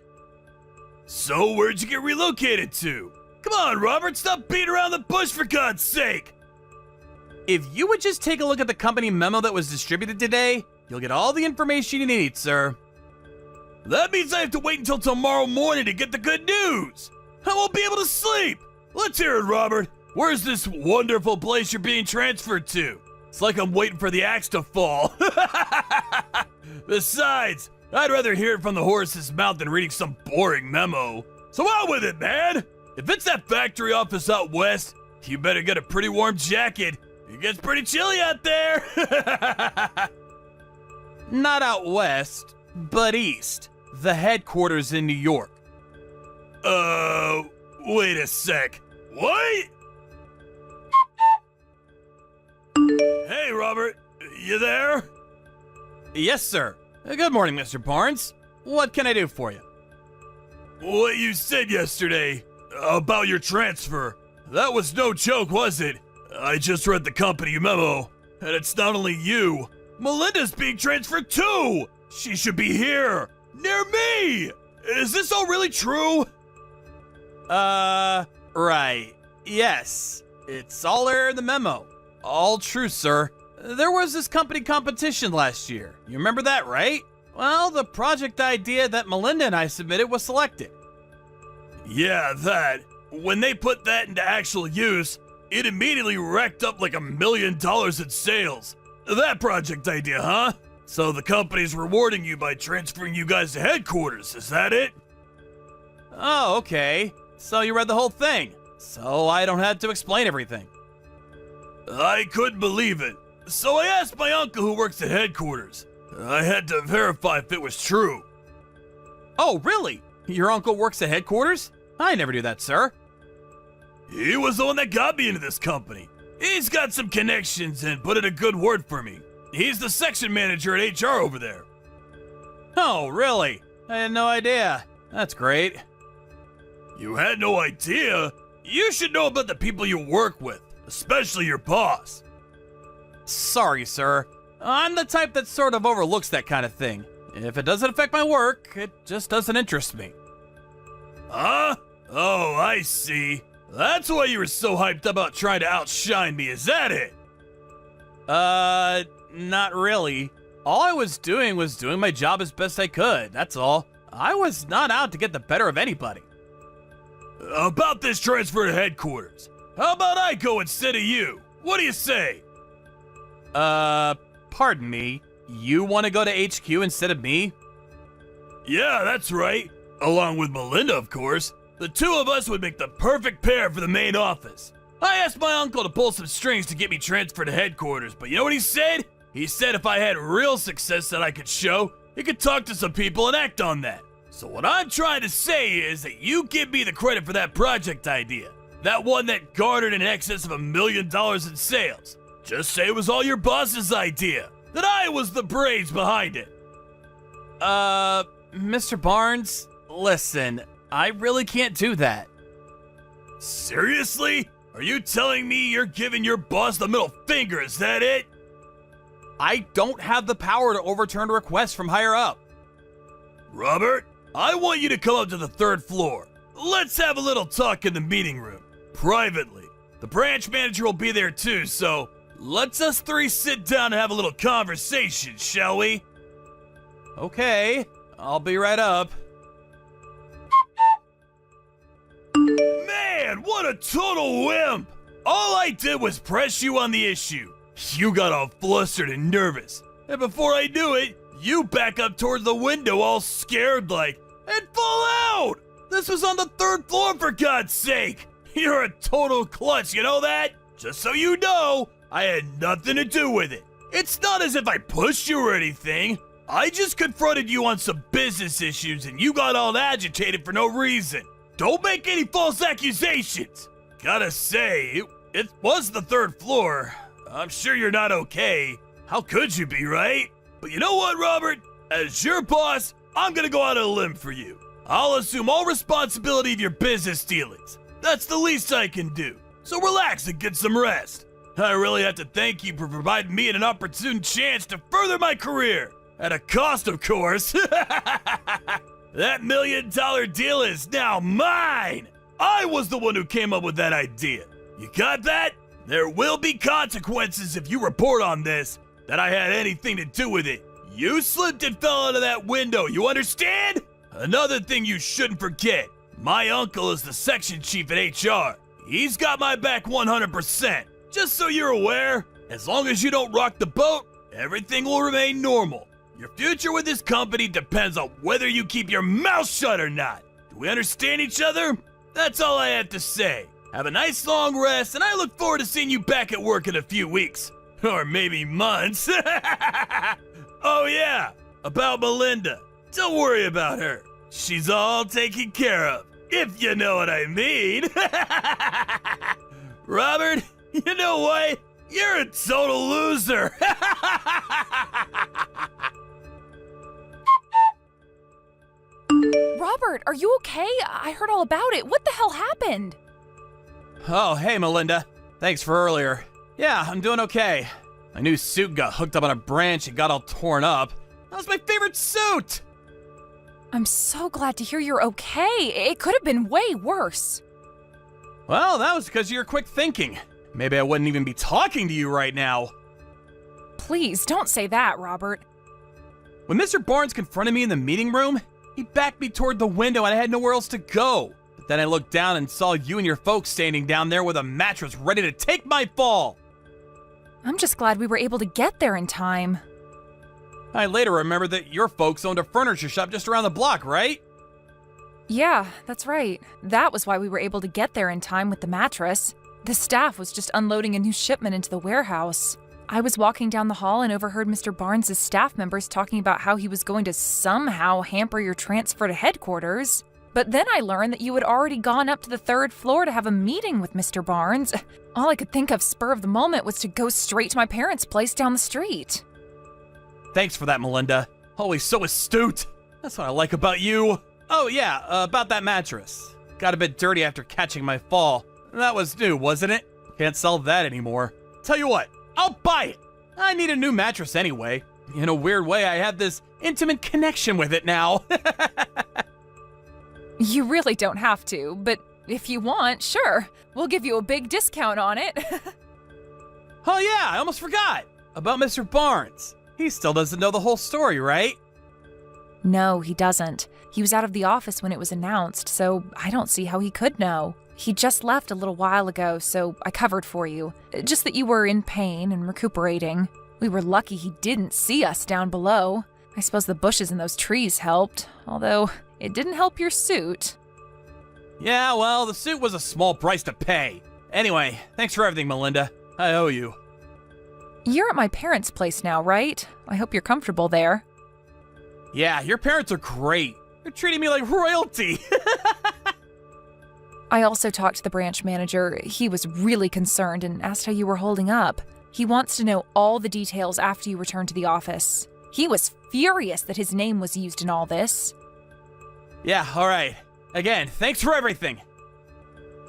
So where'd you get relocated to? Come on, Robert, stop beating around the bush for God's sake! If you would just take a look at the company memo that was distributed today, you'll get all the information you need, sir. That means I have to wait until tomorrow morning to get the good news! I won't be able to sleep! Let's hear it, Robert! Where's this wonderful place you're being transferred to? It's like I'm waiting for the axe to fall. Besides, I'd rather hear it from the horse's mouth than reading some boring memo. So out with it, man! If it's that factory office out west, you better get a pretty warm jacket. It gets pretty chilly out there. Not out west, but east. The headquarters in New York. Wait a sec. What? Hey, Robert. You there? Yes, sir. Good morning, Mr. Barnes. What can I do for you? What you said yesterday about your transfer, that was no joke, was it? I just read the company memo, and it's not only you. Melinda's being transferred too! She should be here, near me! Is this all really true? Right. Yes. It's all there in the memo. All true, sir. There was this company competition last year. You remember that, right? Well, the project idea that Melinda and I submitted was selected. Yeah, that. When they put that into actual use, it immediately racked up like $1 million in sales. That project idea, huh? So the company's rewarding you by transferring you guys to headquarters, is that it? Oh, okay. So you read the whole thing. So I don't have to explain everything. I couldn't believe it. So I asked my uncle who works at headquarters. I had to verify if it was true. Oh, really? Your uncle works at headquarters? I never knew that, sir. He was the one that got me into this company. He's got some connections and put in a good word for me. He's the section manager at HR over there. Oh, really? I had no idea. That's great. You had no idea? You should know about the people you work with, especially your boss. Sorry, sir. I'm the type that sort of overlooks that kind of thing. If it doesn't affect my work, it just doesn't interest me. Huh? Oh, I see. That's why you were so hyped about trying to outshine me, is that it? Not really. All I was doing my job as best I could, that's all. I was not out to get the better of anybody. About this transfer to headquarters. How about I go instead of you? What do you say? Pardon me. You want to go to HQ instead of me? Yeah, that's right. Along with Melinda, of course. The two of us would make the perfect pair for the main office. I asked my uncle to pull some strings to get me transferred to headquarters, but you know what he said? He said if I had real success that I could show, he could talk to some people and act on that. So what I'm trying to say is that you give me the credit for that project idea. That one that garnered in excess of $1 million in sales. Just say it was all your boss's idea. That I was the brains behind it. Mr. Barnes, listen, I really can't do that. Seriously? Are you telling me you're giving your boss the middle finger, is that it? I don't have the power to overturn a request from higher up. Robert, I want you to come up to the 3rd floor. Let's have a little talk in the meeting room, privately. The branch manager will be there too, so let's us three sit down and have a little conversation, shall we? Okay, I'll be right up. Man, what a total wimp! All I did was press you on the issue. You got all flustered and nervous. And before I knew it, you back up toward the window all scared like, and fall out! This was on the 3rd floor, for God's sake! You're a total klutz, you know that? Just so you know, I had nothing to do with it. It's not as if I pushed you or anything. I just confronted you on some business issues and you got all agitated for no reason. Don't make any false accusations. Gotta say, it was the 3rd floor. I'm sure you're not okay. How could you be, right? But you know what, Robert? As your boss, I'm gonna go out on a limb for you. I'll assume all responsibility of your business dealings. That's the least I can do. So relax and get some rest. I really have to thank you for providing me an opportune chance to further my career. At a cost, of course. That $1 million deal is now mine! I was the one who came up with that idea. You got that? There will be consequences if you report on this that I had anything to do with it. You slipped and fell out of that window, you understand? Another thing you shouldn't forget. My uncle is the section chief at HR. He's got my back 100%. Just so you're aware, as long as you don't rock the boat, everything will remain normal. Your future with this company depends on whether you keep your mouth shut or not. Do we understand each other? That's all I have to say. Have a nice long rest, and I look forward to seeing you back at work in a few weeks. Or maybe months. Oh yeah, about Melinda. Don't worry about her. She's all taken care of, if you know what I mean. Robert, you know what? You're a total loser. Robert, are you okay? I heard all about it. What the hell happened? Oh, hey, Melinda. Thanks for earlier. Yeah, I'm doing okay. My new suit got hooked up on a branch and got all torn up. That was my favorite suit! I'm so glad to hear you're okay. It could have been way worse. Well, that was because of your quick thinking. Maybe I wouldn't even be talking to you right now. Please, don't say that, Robert. When Mr. Barnes confronted me in the meeting room, he backed me toward the window and I had nowhere else to go. But then I looked down and saw you and your folks standing down there with a mattress ready to take my fall. I'm just glad we were able to get there in time. I later remembered that your folks owned a furniture shop just around the block, right? Yeah, that's right. That was why we were able to get there in time with the mattress. The staff was just unloading a new shipment into the warehouse. I was walking down the hall and overheard Mr. Barnes' staff members talking about how he was going to somehow hamper your transfer to headquarters. But then I learned that you had already gone up to the 3rd floor to have a meeting with Mr. Barnes. All I could think of spur of the moment was to go straight to my parents' place down the street. Thanks for that, Melinda. Always so astute. That's what I like about you. Oh yeah, about that mattress. Got a bit dirty after catching my fall. That was new, wasn't it? Can't sell that anymore. Tell you what, I'll buy it. I need a new mattress anyway. In a weird way, I have this intimate connection with it now. You really don't have to, but if you want, sure. We'll give you a big discount on it. Oh yeah, I almost forgot. About Mr. Barnes. He still doesn't know the whole story, right? No, he doesn't. He was out of the office when it was announced, so I don't see how he could know. He just left a little while ago, so I covered for you. Just that you were in pain and recuperating. We were lucky he didn't see us down below. I suppose the bushes and those trees helped, although it didn't help your suit. Yeah, well, the suit was a small price to pay. Anyway, thanks for everything, Melinda. I owe you. You're at my parents' place now, right? I hope you're comfortable there. Yeah, your parents are great. They're treating me like royalty. I also talked to the branch manager. He was really concerned and asked how you were holding up. He wants to know all the details after you return to the office. He was furious that his name was used in all this. Yeah, all right. Again, thanks for everything.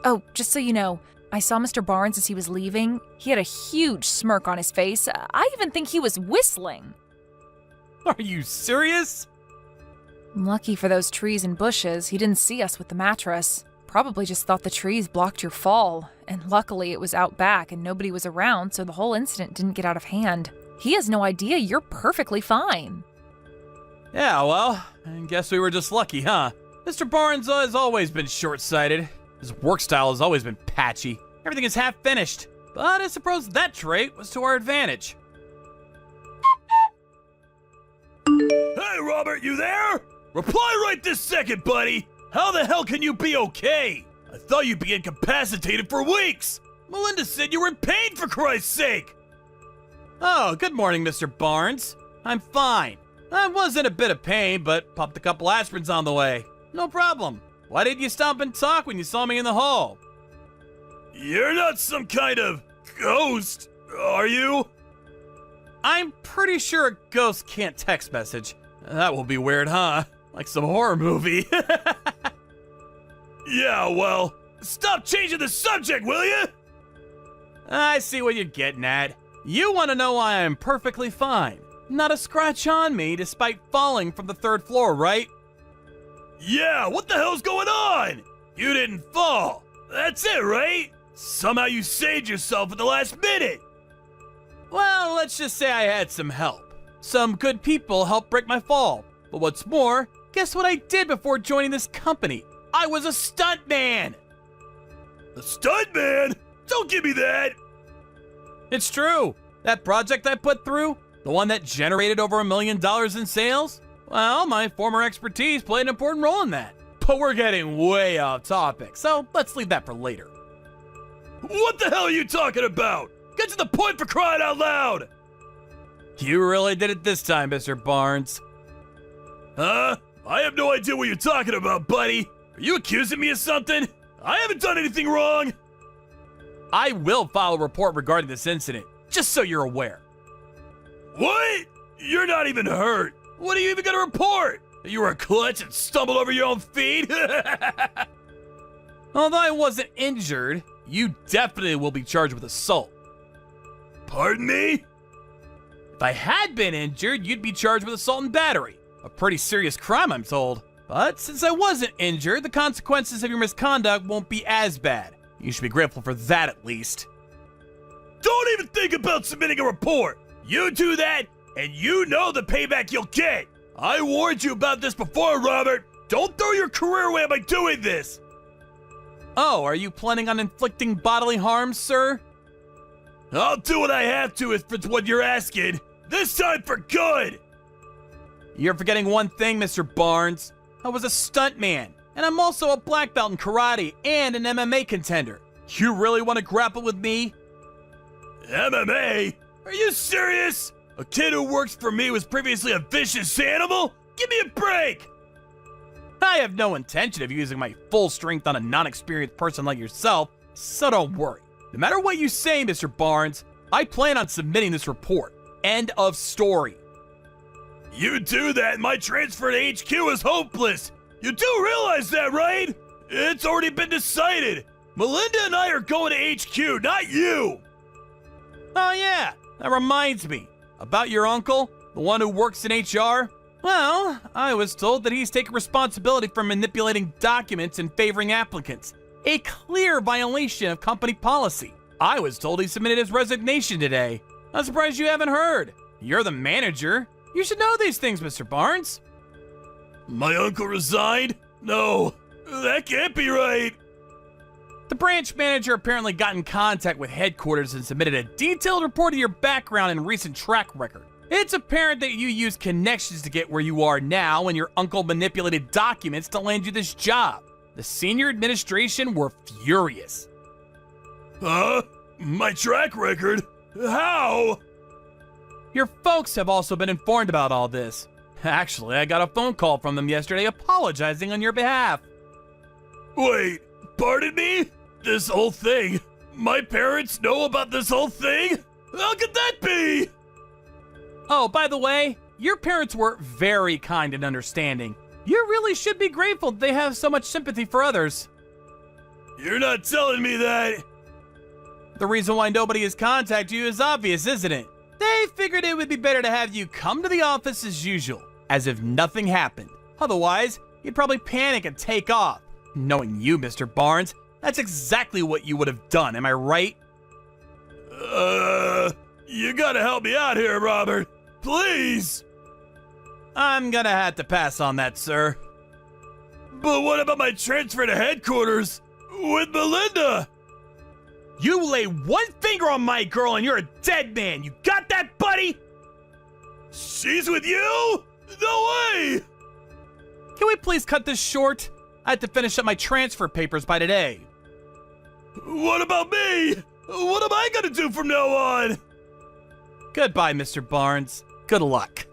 Oh, just so you know, I saw Mr. Barnes as he was leaving. He had a huge smirk on his face. I even think he was whistling. Are you serious? Lucky for those trees and bushes, he didn't see us with the mattress. Probably just thought the trees blocked your fall. And luckily it was out back and nobody was around, so the whole incident didn't get out of hand. He has no idea you're perfectly fine. Yeah, well, I guess we were just lucky, huh? Mr. Barnes has always been short-sighted. His work style has always been patchy. Everything is half finished. But I suppose that trait was to our advantage. Hey, Robert, you there? Reply right this second, buddy. How the hell can you be okay? I thought you'd be incapacitated for weeks. Melinda said you were in pain, for Christ's sake. Oh, good morning, Mr. Barnes. I'm fine. I was in a bit of pain, but popped a couple aspirins on the way. No problem. Why didn't you stop and talk when you saw me in the hall? You're not some kind of ghost, are you? I'm pretty sure a ghost can't text message. That will be weird, huh? Like some horror movie. Yeah, well, stop changing the subject, will you? I see what you're getting at. You want to know why I'm perfectly fine. Not a scratch on me despite falling from the 3rd floor, right? Yeah, what the hell's going on? You didn't fall. That's it, right? Somehow you saved yourself at the last minute. Well, let's just say I had some help. Some good people helped break my fall. But what's more, guess what I did before joining this company? I was a stuntman! A stuntman? Don't give me that. It's true. That project I put through, the one that generated over $1 million in sales, well, my former expertise played an important role in that. But we're getting way off topic, so let's leave that for later. What the hell are you talking about? Get to the point, for crying out loud! You really did it this time, Mr. Barnes. Huh? I have no idea what you're talking about, buddy. Are you accusing me of something? I haven't done anything wrong. I will file a report regarding this incident, just so you're aware. What? You're not even hurt. What are you even gonna report? That you were a klutz and stumbled over your own feet? Although I wasn't injured, you definitely will be charged with assault. Pardon me? If I had been injured, you'd be charged with assault and battery. A pretty serious crime, I'm told. But since I wasn't injured, the consequences of your misconduct won't be as bad. You should be grateful for that at least. Don't even think about submitting a report. You do that, and you know the payback you'll get. I warned you about this before, Robert. Don't throw your career away by doing this. Oh, are you planning on inflicting bodily harm, sir? I'll do what I have to if it's what you're asking. This time for good. You're forgetting one thing, Mr. Barnes. I was a stuntman, and I'm also a black belt in karate and an MMA contender. You really want to grapple with me? MMA? Are you serious? A kid who works for me was previously a vicious animal? Give me a break! I have no intention of using my full strength on a non-experienced person like yourself, so don't worry. No matter what you say, Mr. Barnes, I plan on submitting this report. End of story. You do that, my transfer to HQ is hopeless. You do realize that, right? It's already been decided. Melinda and I are going to HQ, not you. Oh yeah, that reminds me. About your uncle, the one who works in HR? Well, I was told that he's taking responsibility for manipulating documents and favoring applicants. A clear violation of company policy. I was told he submitted his resignation today. I'm surprised you haven't heard. You're the manager. You should know these things, Mr. Barnes. My uncle resigned? No, that can't be right. The branch manager apparently got in contact with headquarters and submitted a detailed report of your background and recent track record. It's apparent that you used connections to get where you are now, and your uncle manipulated documents to land you this job. The senior administration were furious. Huh? My track record? How? Your folks have also been informed about all this. Actually, I got a phone call from them yesterday apologizing on your behalf. Wait, pardon me? This whole thing? My parents know about this whole thing? How could that be? Oh, by the way, your parents were very kind and understanding. You really should be grateful that they have so much sympathy for others. You're not telling me that. The reason why nobody has contacted you is obvious, isn't it? They figured it would be better to have you come to the office as usual, as if nothing happened. Otherwise, you'd probably panic and take off. Knowing you, Mr. Barnes, that's exactly what you would have done, am I right? You gotta help me out here, Robert. Please. I'm gonna have to pass on that, sir. But what about my transfer to headquarters with Melinda? You lay one finger on my girl and you're a dead man. You got that, buddy? She's with you? No way! Can we please cut this short? I have to finish up my transfer papers by today. What about me? What am I gonna do from now on? Goodbye, Mr. Barnes. Good luck.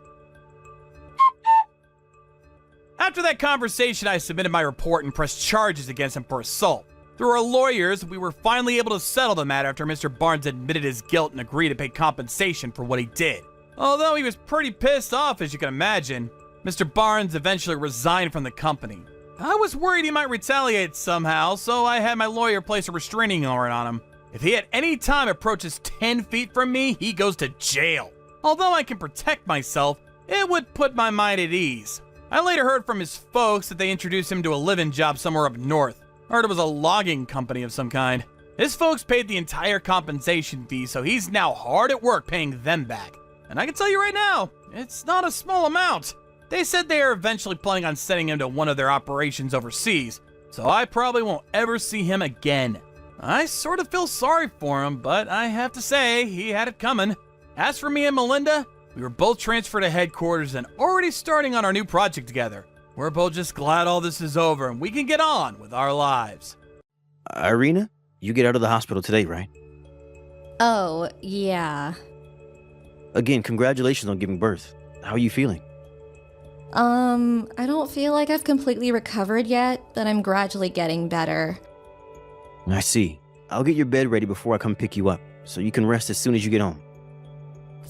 After that conversation, I submitted my report and pressed charges against him for assault. Through our lawyers, we were finally able to settle the matter after Mr. Barnes admitted his guilt and agreed to pay compensation for what he did. Although he was pretty pissed off, as you can imagine, Mr. Barnes eventually resigned from the company. I was worried he might retaliate somehow, so I had my lawyer place a restraining order on him. If he at any time approaches 10 feet from me, he goes to jail. Although I can protect myself, it would put my mind at ease. I later heard from his folks that they introduced him to a live-in job somewhere up north. Heard it was a logging company of some kind. His folks paid the entire compensation fee, so he's now hard at work paying them back. And I can tell you right now, it's not a small amount. They said they are eventually planning on sending him to one of their operations overseas, so I probably won't ever see him again. I sort of feel sorry for him, but I have to say, he had it coming. As for me and Melinda, we were both transferred to headquarters and already starting on our new project together. We're both just glad all this is over and we can get on with our lives. Irina, you get out of the hospital today, right? Oh, yeah. Again, congratulations on giving birth. How are you feeling? I don't feel like I've completely recovered yet, but I'm gradually getting better. I see. I'll get your bed ready before I come pick you up, so you can rest as soon as you get home.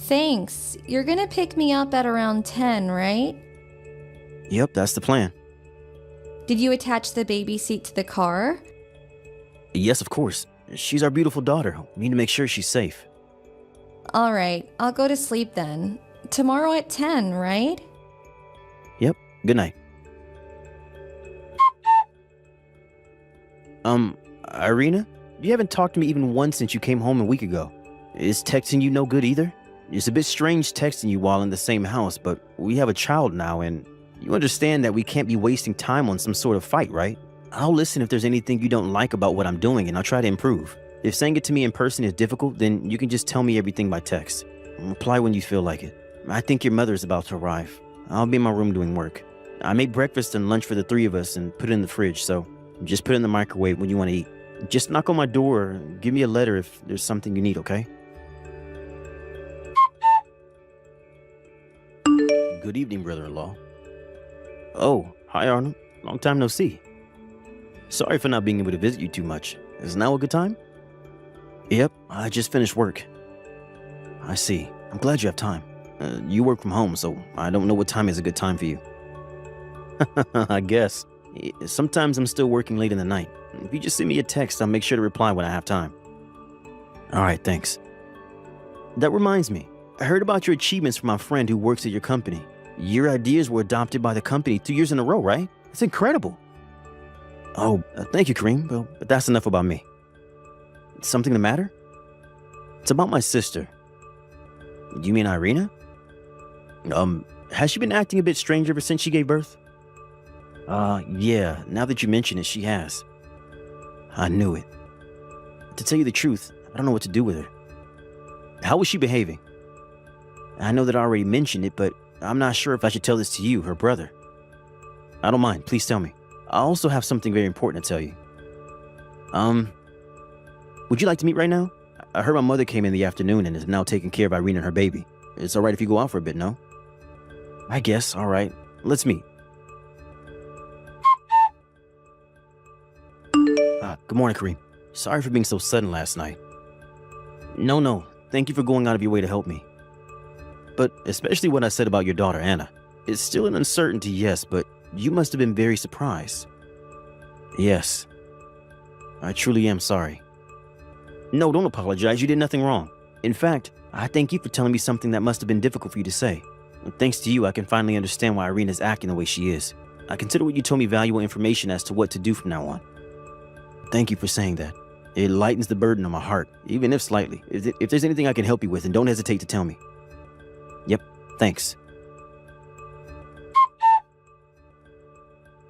Thanks. You're gonna pick me up at around 10, right? Yep, that's the plan. Did you attach the baby seat to the car? Yes, of course. She's our beautiful daughter. We need to make sure she's safe. Alright, I'll go to sleep then. Tomorrow at 10, right? Yep, good night. Irina? You haven't talked to me even once since you came home a week ago. Is texting you no good either? It's a bit strange texting you while in the same house, but we have a child now, and you understand that we can't be wasting time on some sort of fight, right? I'll listen if there's anything you don't like about what I'm doing, and I'll try to improve. If saying it to me in person is difficult, then you can just tell me everything by text. Reply when you feel like it. I think your mother is about to arrive. I'll be in my room doing work. I made breakfast and lunch for the three of us and put it in the fridge, so just put it in the microwave when you want to eat. Just knock on my door or give me a letter if there's something you need, okay? Good evening, brother-in-law. Oh, hi Arnold. Long time no see. Sorry for not being able to visit you too much. Is now a good time? Yep, I just finished work. I see. I'm glad you have time. You work from home, so I don't know what time is a good time for you. I guess. Sometimes I'm still working late in the night. If you just send me a text, I'll make sure to reply when I have time. Alright, thanks. That reminds me. I heard about your achievements from my friend who works at your company. Your ideas were adopted by the company 2 years in a row, right? It's incredible. Oh, thank you, Kareem. Well, but that's enough about me. Something the matter? It's about my sister. You mean Irina? Has she been acting a bit strange ever since she gave birth? Yeah, now that you mention it, she has. I knew it. To tell you the truth, I don't know what to do with her. How was she behaving? I know that I already mentioned it, but I'm not sure if I should tell this to you, her brother. I don't mind, please tell me. I also have something very important to tell you. Would you like to meet right now? I heard my mother came in the afternoon and is now taking care of Irina and her baby. It's alright if you go out for a bit, no? I guess, alright. Let's meet. Good morning, Kareem. Sorry for being so sudden last night. No. Thank you for going out of your way to help me. But especially what I said about your daughter, Anna. It's still an uncertainty, yes, but you must have been very surprised. Yes. I truly am sorry. No, don't apologize. You did nothing wrong. In fact, I thank you for telling me something that must have been difficult for you to say. Thanks to you, I can finally understand why Irina's acting the way she is. I consider what you told me valuable information as to what to do from now on. Thank you for saying that. It lightens the burden on my heart, even if slightly. If there's anything I can help you with, then don't hesitate to tell me. Yep, thanks.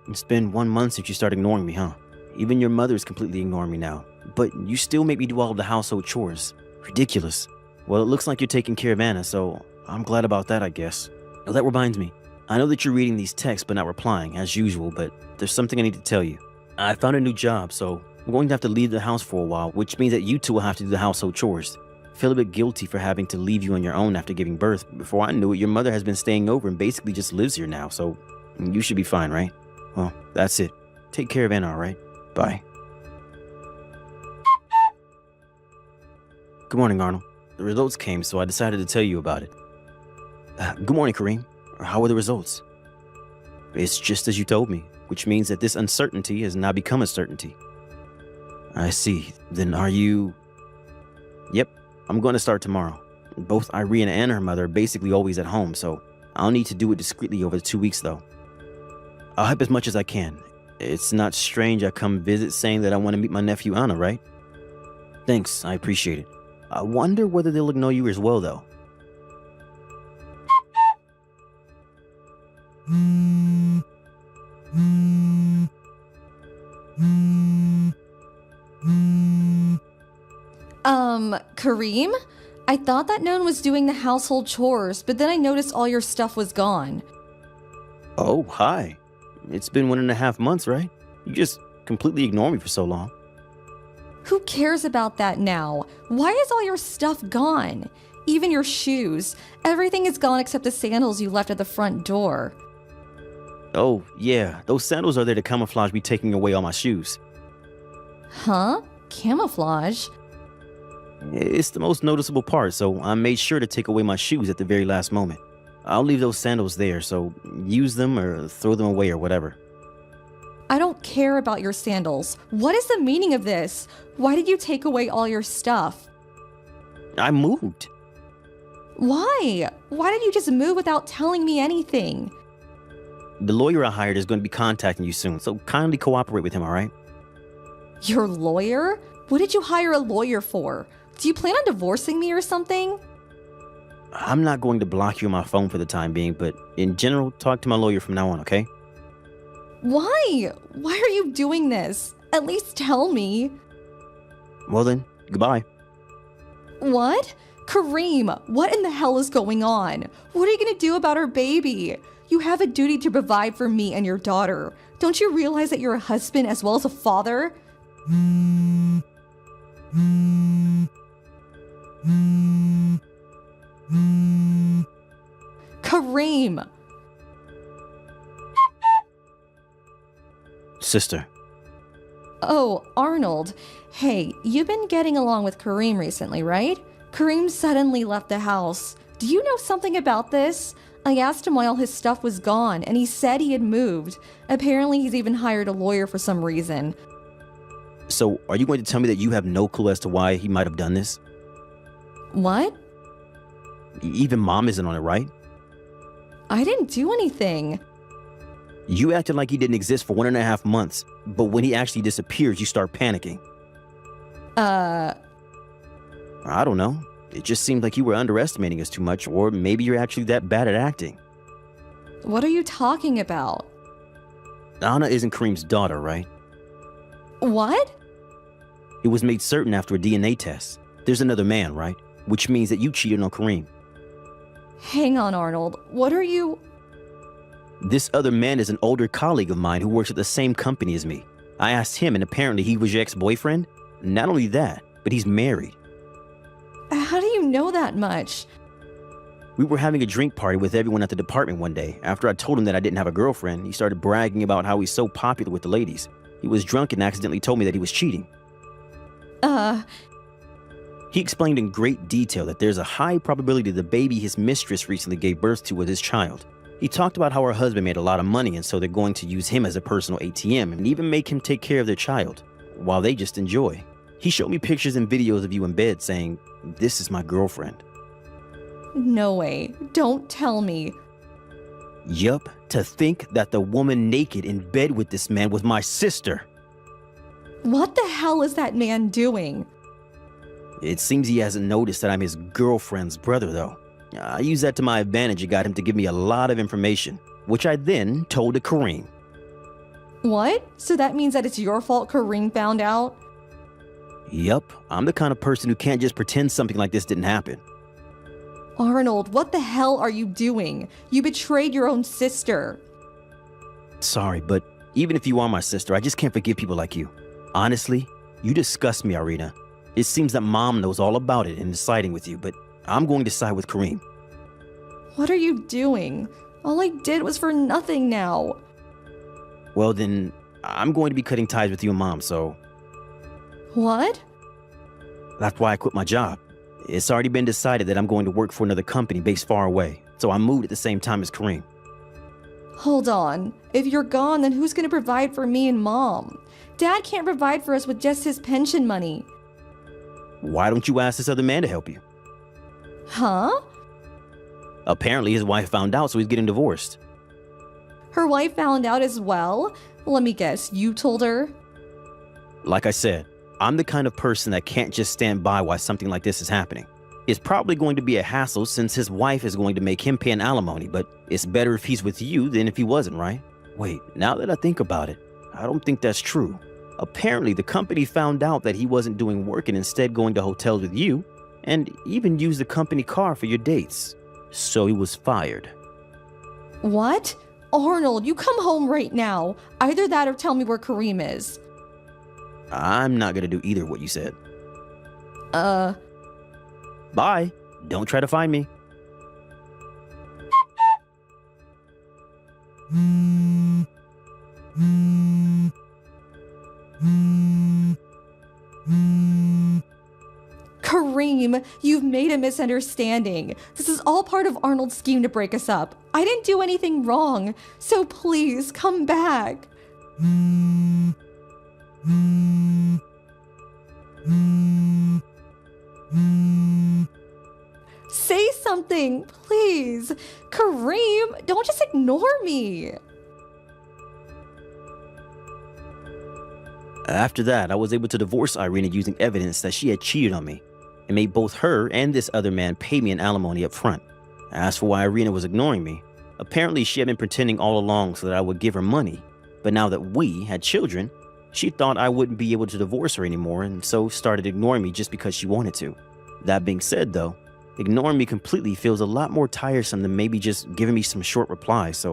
It's been 1 month since you started ignoring me, huh? Even your mother is completely ignoring me now. But you still make me do all of the household chores. Ridiculous. Well, it looks like you're taking care of Anna, so I'm glad about that, I guess. Oh, that reminds me. I know that you're reading these texts but not replying, as usual, but there's something I need to tell you. I found a new job, so I'm going to have to leave the house for a while, which means that you two will have to do the household chores. I feel a bit guilty for having to leave you on your own after giving birth. Before I knew it, your mother has been staying over and basically just lives here now, so you should be fine, right? Well, that's it. Take care of Anna, alright? Bye. Good morning, Arnold. The results came, so I decided to tell you about it. Good morning, Kareem. How are the results? It's just as you told me, which means that this uncertainty has now become a certainty. I see. Then are you... Yep, I'm going to start tomorrow. Both Irina and her mother are basically always at home, so I'll need to do it discreetly over the 2 weeks, though. I'll help as much as I can. It's not strange I come visit saying that I want to meet my nephew Anna, right? Thanks, I appreciate it. I wonder whether they'll ignore you as well, though. Kareem? I thought that no one was doing the household chores, but then I noticed all your stuff was gone. Oh, hi. It's been 1.5 months, right? You just completely ignored me for so long. Who cares about that now? Why is all your stuff gone? Even your shoes. Everything is gone except the sandals you left at the front door. Oh, yeah, those sandals are there to camouflage me taking away all my shoes. Huh? Camouflage? It's the most noticeable part, so I made sure to take away my shoes at the very last moment. I'll leave those sandals there, so use them or throw them away or whatever. I don't care about your sandals. What is the meaning of this? Why did you take away all your stuff? I moved. Why? Why did you just move without telling me anything? The lawyer I hired is going to be contacting you soon, so kindly cooperate with him, all right? Your lawyer? What did you hire a lawyer for? Do you plan on divorcing me or something? I'm not going to block you on my phone for the time being, but in general, talk to my lawyer from now on, okay? Why? Why are you doing this? At least tell me. Well then, goodbye. What? Kareem, what in the hell is going on? What are you gonna do about our baby? You have a duty to provide for me and your daughter. Don't you realize that you're a husband as well as a father? Kareem! Sister. Oh, Arnold. Hey, you've been getting along with Kareem recently, right? Kareem suddenly left the house. Do you know something about this? I asked him why all his stuff was gone, and he said he had moved. Apparently, he's even hired a lawyer for some reason. So, are you going to tell me that you have no clue as to why he might have done this? What? Even Mom isn't on it, right? I didn't do anything. You acted like he didn't exist for 1.5 months, but when he actually disappears, you start panicking. I don't know. It just seemed like you were underestimating us too much, or maybe you're actually that bad at acting. What are you talking about? Anna isn't Kareem's daughter, right? What? It was made certain after a DNA test. There's another man, right? Which means that you cheated on Kareem. Hang on, Arnold. What are you... This other man is an older colleague of mine who works at the same company as me. I asked him, and apparently he was your ex-boyfriend. Not only that, but he's married. How do you know that much? We were having a drink party with everyone at the department one day. After I told him that I didn't have a girlfriend, he started bragging about how he's so popular with the ladies. He was drunk and accidentally told me that he was cheating. He explained in great detail that there's a high probability the baby his mistress recently gave birth to was his child. He talked about how her husband made a lot of money, and so they're going to use him as a personal ATM and even make him take care of their child, while they just enjoy. He showed me pictures and videos of you in bed saying, "This is my girlfriend." No way. Don't tell me. Yup, to think that the woman naked in bed with this man was my sister. What the hell is that man doing? It seems he hasn't noticed that I'm his girlfriend's brother, though. I used that to my advantage and got him to give me a lot of information, which I then told to Kareem. What? So that means that it's your fault Kareem found out? Yup, I'm the kind of person who can't just pretend something like this didn't happen. Arnold, what the hell are you doing? You betrayed your own sister. Sorry, but even if you are my sister, I just can't forgive people like you. Honestly, you disgust me, Irina. It seems that Mom knows all about it and is siding with you, but I'm going to side with Kareem. What are you doing? All I did was for nothing now. Well then, I'm going to be cutting ties with you and Mom, so... What? That's why I quit my job. It's already been decided that I'm going to work for another company based far away, so I moved at the same time as Kareem. Hold on. If you're gone, then who's gonna provide for me and Mom? Dad can't provide for us with just his pension money. Why don't you ask this other man to help you? Huh? Apparently, his wife found out, so he's getting divorced. Her wife found out as well? Let me guess, you told her? Like I said, I'm the kind of person that can't just stand by while something like this is happening. It's probably going to be a hassle since his wife is going to make him pay an alimony, but it's better if he's with you than if he wasn't, right? Wait, now that I think about it, I don't think that's true. Apparently, the company found out that he wasn't doing work and instead going to hotels with you, and even used the company car for your dates. So he was fired. What? Arnold, you come home right now. Either that or tell me where Kareem is. I'm not gonna do either of what you said. Bye. Don't try to find me. Kareem, you've made a misunderstanding. This is all part of Arnold's scheme to break us up. I didn't do anything wrong, so please come back. Say something, please. Kareem, don't just ignore me. After that, I was able to divorce Irina using evidence that she had cheated on me and made both her and this other man pay me an alimony up front. As for why Irina was ignoring me, apparently she had been pretending all along so that I would give her money, but now that we had children, she thought I wouldn't be able to divorce her anymore and so started ignoring me just because she wanted to. That being said though, ignoring me completely feels a lot more tiresome than maybe just giving me some short replies,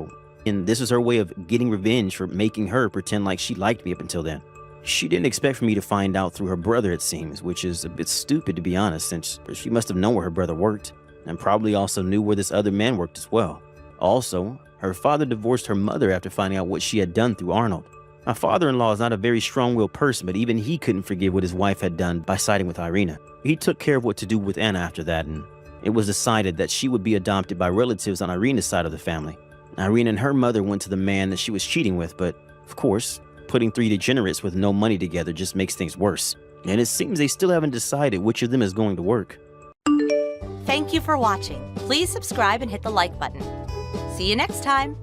and this was her way of getting revenge for making her pretend like she liked me up until then. She didn't expect for me to find out through her brother, it seems, which is a bit stupid to be honest, since she must have known where her brother worked, and probably also knew where this other man worked as well. Also, her father divorced her mother after finding out what she had done through Arnold. My father-in-law is not a very strong-willed person, but even he couldn't forgive what his wife had done by siding with Irina. He took care of what to do with Anna after that, and it was decided that she would be adopted by relatives on Irina's side of the family. Irina and her mother went to the man that she was cheating with, but, of course, putting three degenerates with no money together just makes things worse. And it seems they still haven't decided which of them is going to work. Thank you for watching. Please subscribe and hit the like button. See you next time.